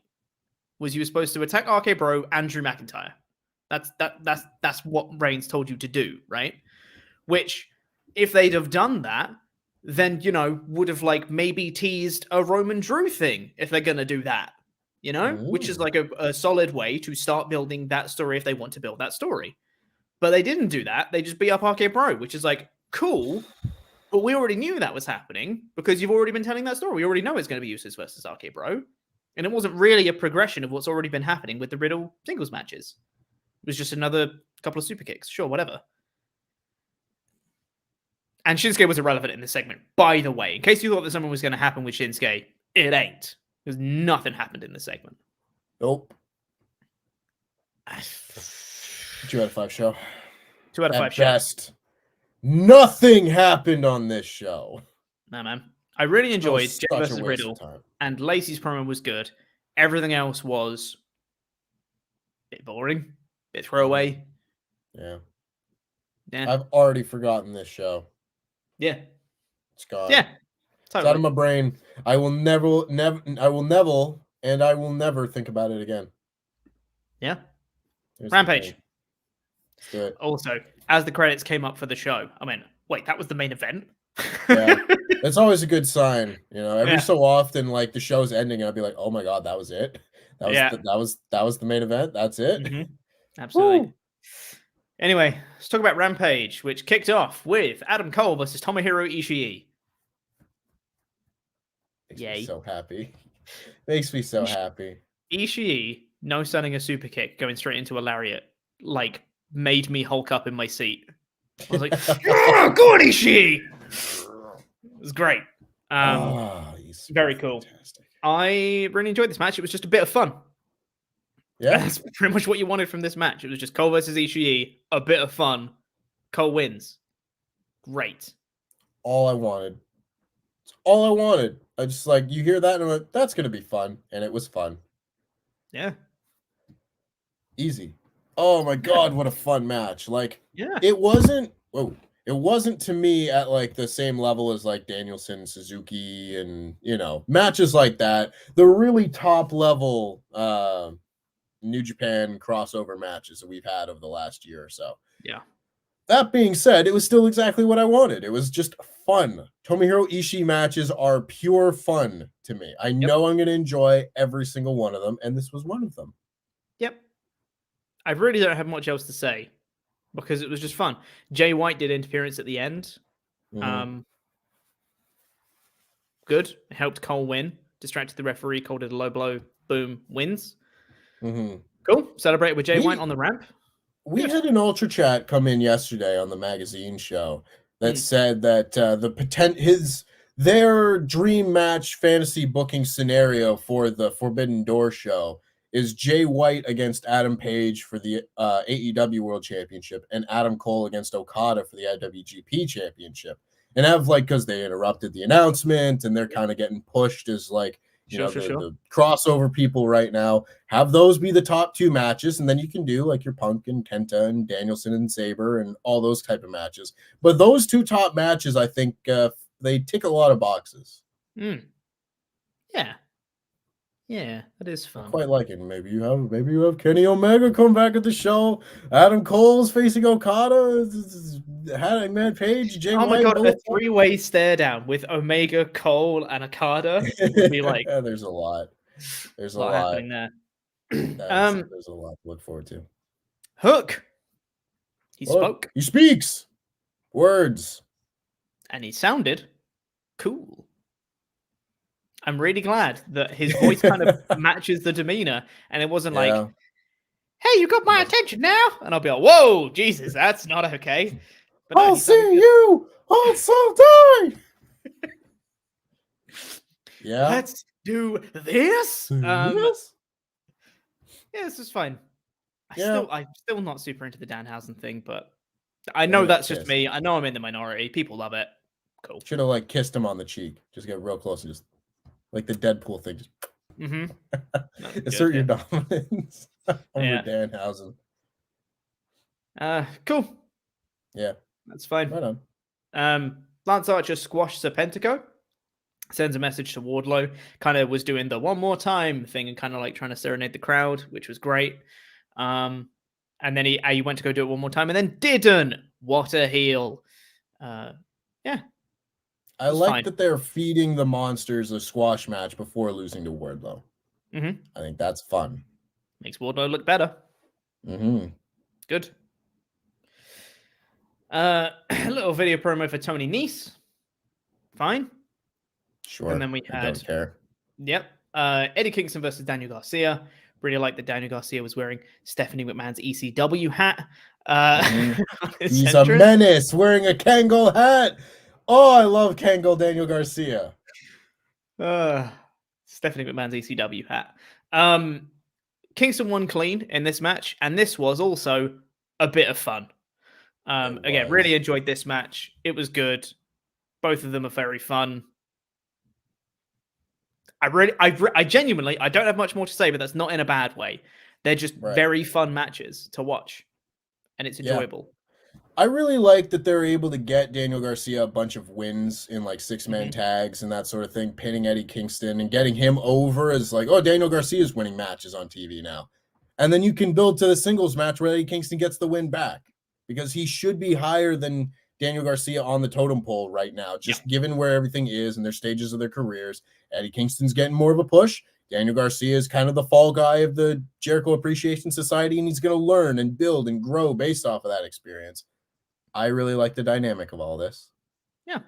Speaker 2: Was you were supposed to attack RK Bro and Drew McIntyre? That's what Reigns told you to do, right? Which, if they'd have done that, then, you know, would have like maybe teased a Roman Drew thing if they're going to do that, you know, which is like a solid way to start building that story if they want to build that story. But they didn't do that. They just beat up RK Bro, which is like, cool. But we already knew that was happening because you've already been telling that story. We already know it's going to be Usos versus RK Bro. And it wasn't really a progression of what's already been happening with the Riddle singles matches. It was just another couple of super kicks. Sure, whatever. And Shinsuke was irrelevant in this segment, by the way. In case you thought that something was going to happen with Shinsuke, it ain't. Because nothing happened in this segment.
Speaker 1: Nope. 2 out of 5 show.
Speaker 2: 2 out of 5
Speaker 1: shows. Nothing happened on this show.
Speaker 2: Nah, man. I really enjoyed Jey versus Riddle, and Lacey's promo was good. Everything else was a bit boring, a bit throwaway.
Speaker 1: Yeah. I've already forgotten this show.
Speaker 2: Yeah.
Speaker 1: It's gone.
Speaker 2: Yeah. Totally.
Speaker 1: It's out of my brain. I will never think about it again.
Speaker 2: Yeah. Rampage.
Speaker 1: Let's do it.
Speaker 2: Also, as the credits came up for the show, I mean, wait, that was the main event?
Speaker 1: Yeah. It's always a good sign, every
Speaker 2: Yeah.
Speaker 1: so often, like, the show's ending, and I'll be like, "Oh my god, that was it?
Speaker 2: Yeah.
Speaker 1: That was the main event? That's it?"
Speaker 2: Absolutely.
Speaker 1: Woo!
Speaker 2: Anyway, let's talk about Rampage, which kicked off with Adam Cole versus Tomohiro Ishii.
Speaker 1: Makes
Speaker 2: Yay.
Speaker 1: me so happy. Makes me so happy.
Speaker 2: Ishii, no selling a super kick, going straight into a lariat, like, made me hulk up in my seat. I was like, "Yeah, go on, Ishii!" It was great.
Speaker 1: He's
Speaker 2: Very cool.
Speaker 1: fantastic.
Speaker 2: I really enjoyed this match. It was just a bit of fun.
Speaker 1: Yeah.
Speaker 2: That's pretty much what you wanted from this match. It was just Cole versus Ishii, a bit of fun. Cole wins. Great.
Speaker 1: All I wanted. It's all I wanted. I just, like, you hear that, and I'm like, "That's gonna be fun," and it was fun.
Speaker 2: Yeah.
Speaker 1: Easy. Oh my god, what a fun match. Like,
Speaker 2: Yeah.
Speaker 1: it wasn't to me at, like, the same level as, like, Danielson, Suzuki, and, matches like that. The really top level New Japan crossover matches that we've had over the last year or so.
Speaker 2: Yeah.
Speaker 1: That being said, it was still exactly what I wanted. It was just fun. Tomohiro Ishii matches are pure fun to me. I know I'm going to enjoy every single one of them, and this was one of them.
Speaker 2: Yep. I really don't have much else to say because it was just fun. Jay White did interference at the end. Good. Helped Cole win. Distracted the referee, called it a low blow. Boom. Wins. Cool. Celebrated with Jay White on the ramp.
Speaker 1: We had an Ultra Chat come in yesterday on the magazine show that said that their dream match fantasy booking scenario for the Forbidden Door show is Jay White against Adam Page for the AEW World Championship and Adam Cole against Okada for the IWGP Championship. And have, like, because they interrupted the announcement and they're kind of getting pushed as, like, the crossover people right now, have those be the top two matches, and then you can do, like, your Punk and Kenta and Danielson and Sabre and all those type of matches. But those two top matches, I think, they tick a lot of boxes.
Speaker 2: Yeah, that is fun.
Speaker 1: I quite like it. Maybe you have Kenny Omega come back at the show. Adam Cole's facing Okada. Hangman Page, Jay White.
Speaker 2: Oh my god, a three-way stare down with Omega, Cole, and Okada would be like.
Speaker 1: There's a lot. There's a lot
Speaker 2: happening there.
Speaker 1: There's a lot to look forward to.
Speaker 2: Hook. He spoke.
Speaker 1: He speaks words,
Speaker 2: and he sounded cool. I'm really glad that his voice kind of matches the demeanor, and it wasn't like, "Hey, you got my attention now," and I'll be like, "Whoa, Jesus, that's not okay." But
Speaker 1: I'll see you on Sunday. Yeah,
Speaker 2: let's do this.
Speaker 1: Yes.
Speaker 2: Yeah, this is fine. I'm still not super into the Danhausen thing, but I know that's just me. I know I'm in the minority. People love it. Cool.
Speaker 1: Should have, like, kissed him on the cheek. Just get real close and just. Like the Deadpool thing. Assert your dominance over Danhausen.
Speaker 2: Cool.
Speaker 1: Yeah.
Speaker 2: That's fine.
Speaker 1: Right on.
Speaker 2: Lance Archer squashed Serpentico. Sends a message to Wardlow. Kind of was doing the one more time thing and kind of like trying to serenade the crowd, which was great. And then he went to go do it one more time and then didn't. What a heel. Yeah.
Speaker 1: I like that they're feeding the monsters a squash match before losing to Wardlow. I think that's fun.
Speaker 2: Makes Wardlow look better. Good. A little video promo for Tony Nese. Fine.
Speaker 1: Sure.
Speaker 2: And then we had.
Speaker 1: I don't care.
Speaker 2: Yep. Eddie Kingston versus Daniel Garcia. Really like that Daniel Garcia was wearing Stephanie McMahon's ECW hat.
Speaker 1: He's a menace wearing a Kangol hat. Oh, I love Kangol Daniel Garcia.
Speaker 2: Stephanie McMahon's ECW hat. Kingston won clean in this match, and this was also a bit of fun. Again, really enjoyed this match. It was good. Both of them are very fun. I genuinely, I don't have much more to say, but that's not in a bad way. They're just very fun matches to watch, and it's enjoyable.
Speaker 1: I really like that they're able to get Daniel Garcia a bunch of wins in, like, six-man tags and that sort of thing, pinning Eddie Kingston and getting him over as, like, oh, Daniel Garcia's winning matches on TV now. And then you can build to the singles match where Eddie Kingston gets the win back because he should be higher than Daniel Garcia on the totem pole right now, just given where everything is and their stages of their careers. Eddie Kingston's getting more of a push. Daniel Garcia is kind of the fall guy of the Jericho Appreciation Society, and he's going to learn and build and grow based off of that experience. I really like the dynamic of all this.
Speaker 2: Yeah,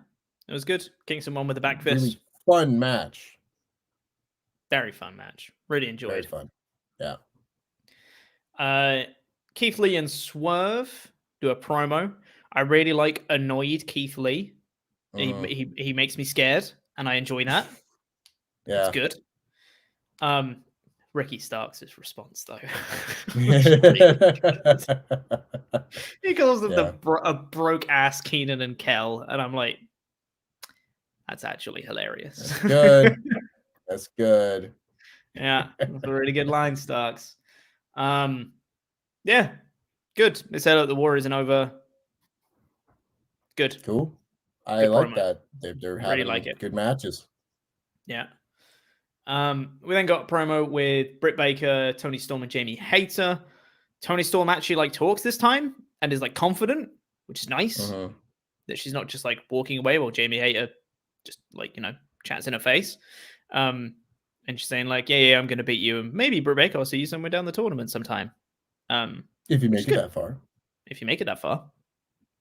Speaker 2: it was good. Kingston won with the back fist.
Speaker 1: Really fun match.
Speaker 2: Very fun match. Really enjoyed.
Speaker 1: Very fun. Yeah.
Speaker 2: Keith Lee and Swerve do a promo. I really like annoyed Keith Lee. He makes me scared, and I enjoy that.
Speaker 1: Yeah,
Speaker 2: it's good. Ricky Starks' response though. He calls them a broke ass Keenan and Kel, and I'm like, that's actually hilarious.
Speaker 1: That's good. That's good.
Speaker 2: Yeah, that's a really good line, Starks. Yeah, good. They said the war isn't over. Good.
Speaker 1: Cool. I
Speaker 2: good
Speaker 1: like
Speaker 2: promo.
Speaker 1: that. They're having
Speaker 2: really
Speaker 1: good matches.
Speaker 2: Yeah. We then got a promo with Britt Baker, Tony Storm, and Jamie Hayter. Tony Storm actually talks this time and is confident, which is nice. That she's not just walking away while Jamie Hayter just chats in her face. And she's saying yeah, I'm going to beat you, and maybe Britt Baker, I'll see you somewhere down the tournament sometime.
Speaker 1: If you make it that far.
Speaker 2: If you make it that far,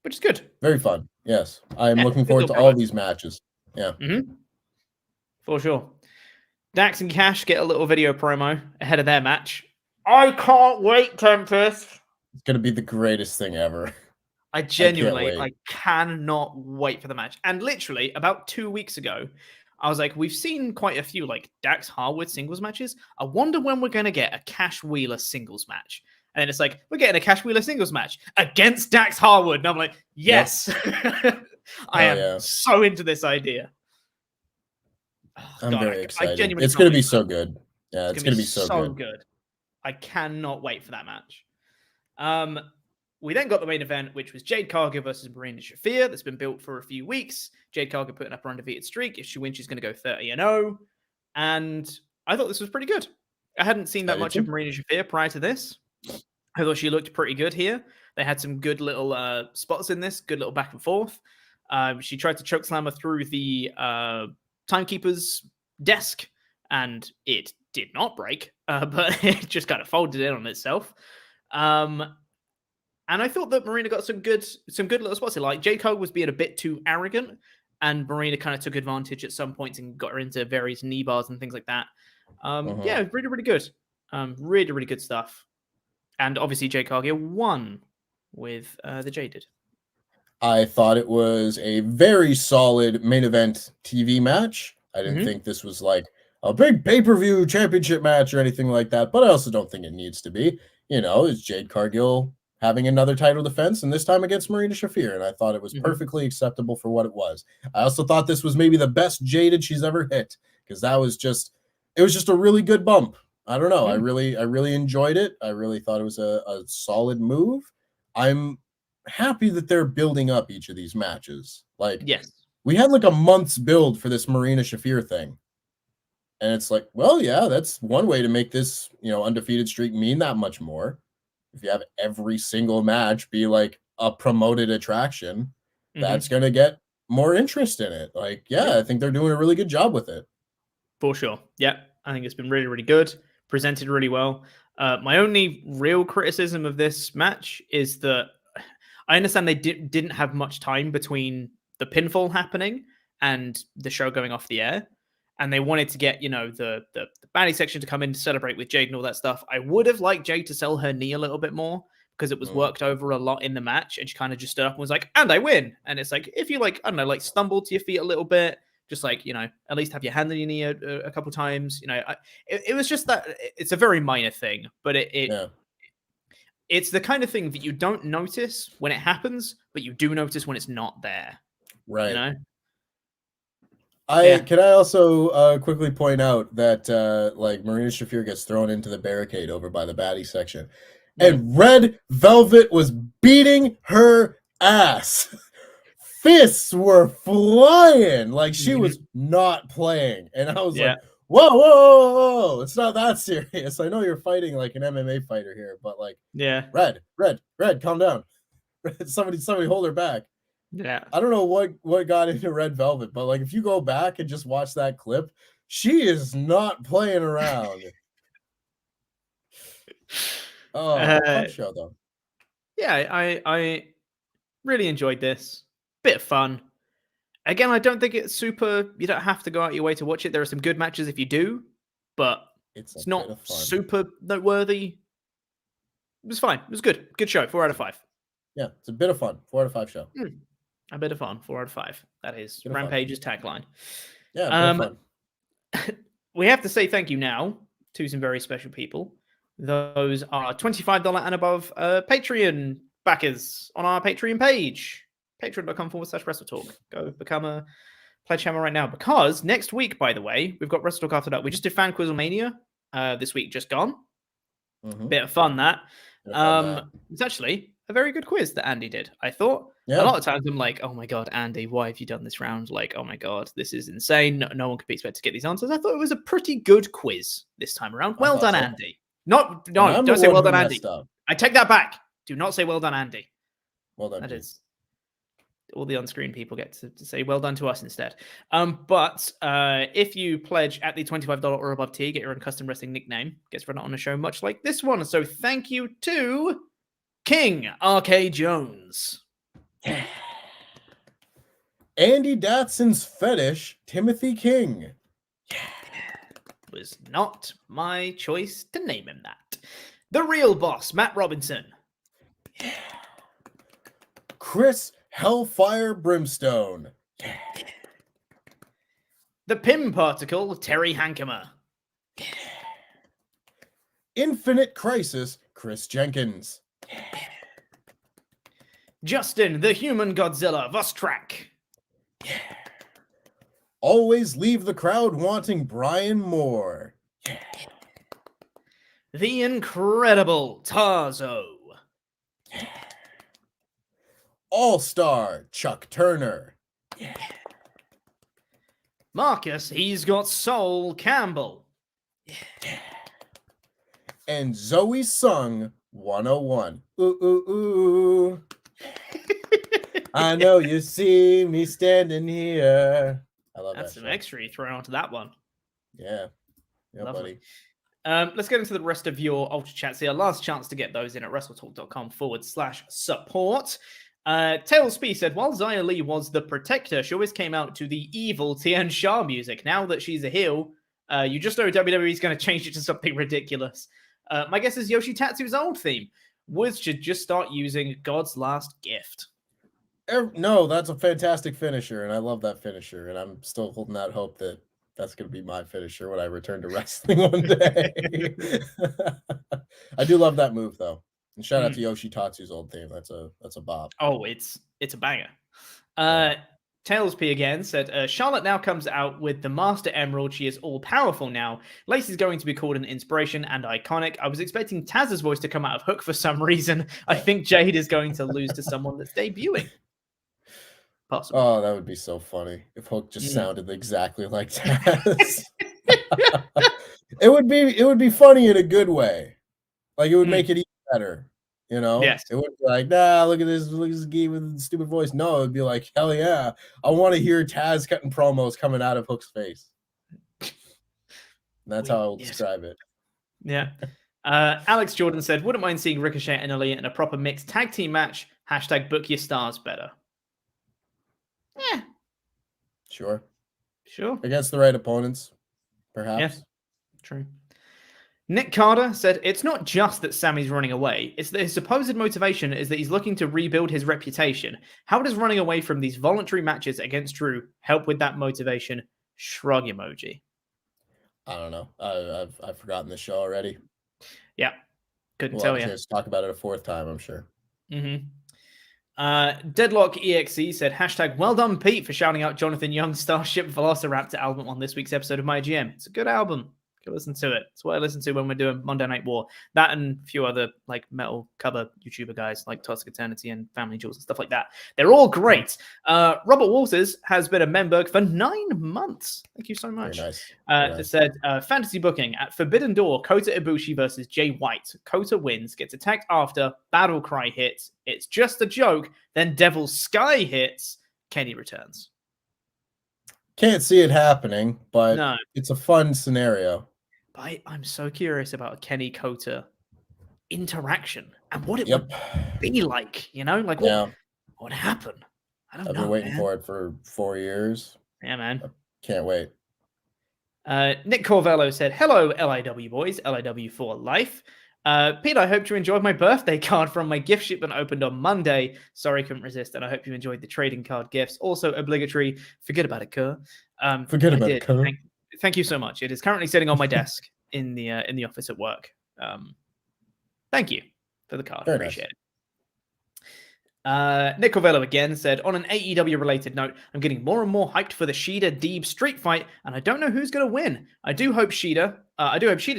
Speaker 2: which is good.
Speaker 1: Very fun. Yes, I'm looking forward to all these matches. Yeah,
Speaker 2: for sure. Dax and Cash get a little video promo ahead of their match. I can't wait, Tempest.
Speaker 1: It's going to be the greatest thing ever.
Speaker 2: I genuinely cannot wait for the match. And literally, about 2 weeks ago, I was like, we've seen quite a few Dax Harwood singles matches. I wonder when we're going to get a Cash Wheeler singles match. And then it's we're getting a Cash Wheeler singles match against Dax Harwood. And I'm like, yes. Yep. I am so into this idea.
Speaker 1: I'm very excited. It's going to be so good. Yeah, it's going to be so good.
Speaker 2: I cannot wait for that match. We then got the main event, which was Jade Cargill versus Marina Shafir. That's been built for a few weeks. Jade Cargill putting up her undefeated streak. If she wins, she's going to go 30-0. And I thought this was pretty good. I hadn't seen that much of Marina Shafir prior to this. I thought she looked pretty good here. They had some good little spots in this, good little back and forth. She tried to chokeslam her through the timekeeper's desk, and it did not break, but it just kind of folded in on itself. And I thought that Marina got some good little spots here. Jade Cargill was being a bit too arrogant, and Marina kind of took advantage at some points and got her into various knee bars and things like that. Yeah, really, really good. Really, really good stuff. And obviously, Jade Cargill won with the Jaded.
Speaker 1: I thought it was a very solid main event TV match. I didn't think this was a big pay-per-view championship match or anything like that, but I also don't think it needs to be. It's Jade Cargill having another title defense, and this time against Marina Shafir, and I thought it was perfectly acceptable for what it was. I also thought this was maybe the best Jaded she's ever hit, because it was just a really good bump. I don't know. I really enjoyed it. I really thought it was a solid move. I'm happy that they're building up each of these matches.
Speaker 2: Yes.
Speaker 1: We had a month's build for this Marina Shafir thing. And it's well, yeah, that's one way to make this, undefeated streak mean that much more. If you have every single match be a promoted attraction, that's going to get more interest in it. I think they're doing a really good job with it.
Speaker 2: For sure. Yeah. I think it's been really, really good. Presented really well. My only real criticism of this match is that I understand they didn't have much time between the pinfall happening and the show going off the air. And they wanted to get, the baddie section to come in to celebrate with Jade and all that stuff. I would have liked Jade to sell her knee a little bit more because it was worked over a lot in the match. And she kind of just stood up and was and I win. And it's if you I don't know, stumble to your feet a little bit, just at least have your hand on your knee a couple times. It was just that it's a very minor thing, but it's the kind of thing that you don't notice when it happens, but you do notice when it's not there.
Speaker 1: Right. Can I also quickly point out that Marina Shafir gets thrown into the barricade over by the baddie section, and Red Velvet was beating her ass. Fists were flying. She was not playing, and I was whoa, it's not that serious. I know you're fighting an MMA fighter here, but Red, calm down. Somebody hold her back.
Speaker 2: Yeah.
Speaker 1: I don't know what got into Red Velvet, but like if you go back and just watch that clip, she is not playing around. Oh, fun show though.
Speaker 2: Yeah, I really enjoyed this. Bit of fun. Again, I don't think it's super. You don't have to go out your way to watch it. There are some good matches if you do, but
Speaker 1: It's a
Speaker 2: it's
Speaker 1: bit
Speaker 2: not
Speaker 1: of fun.
Speaker 2: super noteworthy. It was fine. It was good. Good show. 4 out of 5.
Speaker 1: Yeah, it's a bit of fun. 4 out of 5 show.
Speaker 2: A bit of fun. 4 out of 5. That is
Speaker 1: Bit of fun.
Speaker 2: Rampage's tagline.
Speaker 1: Yeah, a bit of fun.
Speaker 2: We have to say thank you now to some very special people. Those are $25 and above Patreon backers on our Patreon page. Patreon.com/WrestleTalk. Go become a pledge hammer right now. Because next week, by the way, we've got WrestleTalk after that. We just did Fan Quizlemania this week, just gone. Bit of fun, that. It's actually a very good quiz that Andy did, I thought.
Speaker 1: Yeah.
Speaker 2: A lot of times I'm like, oh my God, Andy, why have you done this round? Like, oh my God, this is insane. No one could be expected to get these answers. I thought it was a pretty good quiz this time around. Well done, Andy. No, don't say well done, Andy. I take that back. Do not say well done, Andy.
Speaker 1: Well done.
Speaker 2: That is all the on-screen people get to say well done to us instead. But if you pledge at the $25 or above tier, get your own custom wrestling nickname. Gets run on a show much like this one. So thank you to King R.K. Jones.
Speaker 1: Andy Datson's fetish, Timothy King.
Speaker 2: Was not my choice to name him that. The Real Boss, Matt Robinson.
Speaker 1: Chris Hellfire Brimstone.
Speaker 2: The Pim Particle, Terry Hankemer.
Speaker 1: Infinite Crisis, Chris Jenkins.
Speaker 2: Justin, the Human Godzilla, Vostrak.
Speaker 1: Always leave the crowd wanting Brian Moore.
Speaker 2: The Incredible Tarzo.
Speaker 1: All-Star, Chuck Turner.
Speaker 2: Marcus, he's got Soul Campbell.
Speaker 1: And Zoe Sung, 101. Ooh, ooh, ooh. I know you see me standing here. I love
Speaker 2: That's
Speaker 1: that
Speaker 2: some extra you thrown onto that one.
Speaker 1: Yeah. Yeah,
Speaker 2: Lovely.
Speaker 1: buddy.
Speaker 2: Let's get into the rest of your Ultra Chats here. Last chance to get those in at WrestleTalk.com/support. Tails P said, while Xia Li was the protector, she always came out to the evil Tian Sha music. Now that she's a heel, you just know WWE's going to change it to something ridiculous. My guess is Yoshi Tatsu's old theme. Woods should just start using God's Last Gift.
Speaker 1: No, that's a fantastic finisher, and I love that finisher, and I'm still holding out hope that that's going to be my finisher when I return to wrestling one day. I do love that move, though. And shout out to Yoshi Tatsu's old theme. That's a bop.
Speaker 2: Oh, it's a banger. Tails P again said, Charlotte now comes out with the Master Emerald. She is all powerful now. Lacey's going to be called an inspiration and iconic. I was expecting Taz's voice to come out of Hook for some reason. I think Jade is going to lose to someone that's debuting. Possible.
Speaker 1: Oh, that would be so funny if Hook just sounded exactly like Taz. It would be funny in a good way. Like it would make it even better. You know?
Speaker 2: Yes.
Speaker 1: It would be like, nah, look at this geek with the stupid voice. No, it'd be like, hell yeah. I want to hear Taz cutting promos coming out of Hook's face. And that's how I will describe it.
Speaker 2: Yeah. Alex Jordan said, wouldn't mind seeing Ricochet and Elliott in a proper mixed tag team match. # book your stars better. Yeah.
Speaker 1: Sure.
Speaker 2: Against
Speaker 1: the right opponents, perhaps.
Speaker 2: Yes. True. Nick Carter said, it's not just that Sami's running away. It's that his supposed motivation is that he's looking to rebuild his reputation. How does running away from these voluntary matches against Drew help with that motivation? Shrug emoji.
Speaker 1: I don't know. I've forgotten the show already.
Speaker 2: Yeah. Couldn't tell you.
Speaker 1: We'll talk about it a fourth time, I'm sure.
Speaker 2: Deadlock EXE said, # well done, Pete, for shouting out Jonathan Young's Starship Velociraptor album on this week's episode of My GM. It's a good album. Go listen to it. It's what I listen to when we're doing Monday Night War. That and a few other like metal cover YouTuber guys like Toxic Eternity and Family Jewels and stuff like that. They're all great. Robert Walters has been a member for 9 months. Thank you so much.
Speaker 1: Very nice.
Speaker 2: It said, fantasy booking at Forbidden Door, Kota Ibushi versus Jay White. Kota wins, gets attacked after, battle cry hits. It's just a joke. Then Devil's Sky hits. Kenny returns.
Speaker 1: Can't see it happening, but
Speaker 2: No.
Speaker 1: it's a fun scenario.
Speaker 2: I'm so curious about a Kenny Kota interaction and what it would be like, you know? Like, what would happen? I don't know. I've been
Speaker 1: waiting for it for 4 years.
Speaker 2: Yeah, man.
Speaker 1: Can't wait.
Speaker 2: Nick Corvello said, hello, LIW boys, LIW for life. Pete, I hope you enjoyed my birthday card from my gift shipment opened on Monday. Sorry, couldn't resist, and I hope you enjoyed the trading card gifts. Also obligatory. Forget about it, Kerr.
Speaker 1: Forget about it, Kerr.
Speaker 2: Thank you so much. It is currently sitting on my desk in the office at work. Thank you for the card.
Speaker 1: Very
Speaker 2: Appreciate it. Nick Corvello again said, on an AEW related note, I'm getting more and more hyped for the Shida Deeb street fight, and I don't know who's going to win. I do hope Shida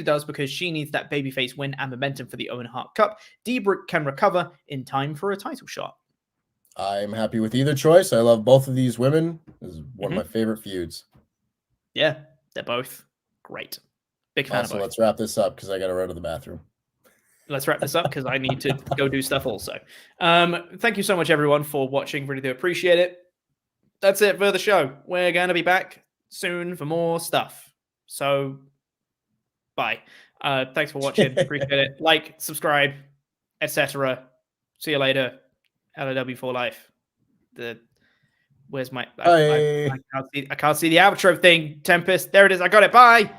Speaker 2: does, because she needs that babyface win and momentum for the Owen Hart Cup. Deeb can recover in time for a title shot.
Speaker 1: I'm happy with either choice. I love both of these women. This is one of my favorite feuds.
Speaker 2: Yeah, they're both great. Big fan of both.
Speaker 1: Let's wrap this up because I got to run to the bathroom.
Speaker 2: Let's wrap this up because I need to go do stuff also. Thank you so much, everyone, for watching. Really do appreciate it. That's it for the show. We're going to be back soon for more stuff. So, bye. Thanks for watching. Appreciate it. Like, subscribe, etc. See you later. LIW for life. Where's my... I can't see the outro thing, Tempest. There it is. I got it. Bye.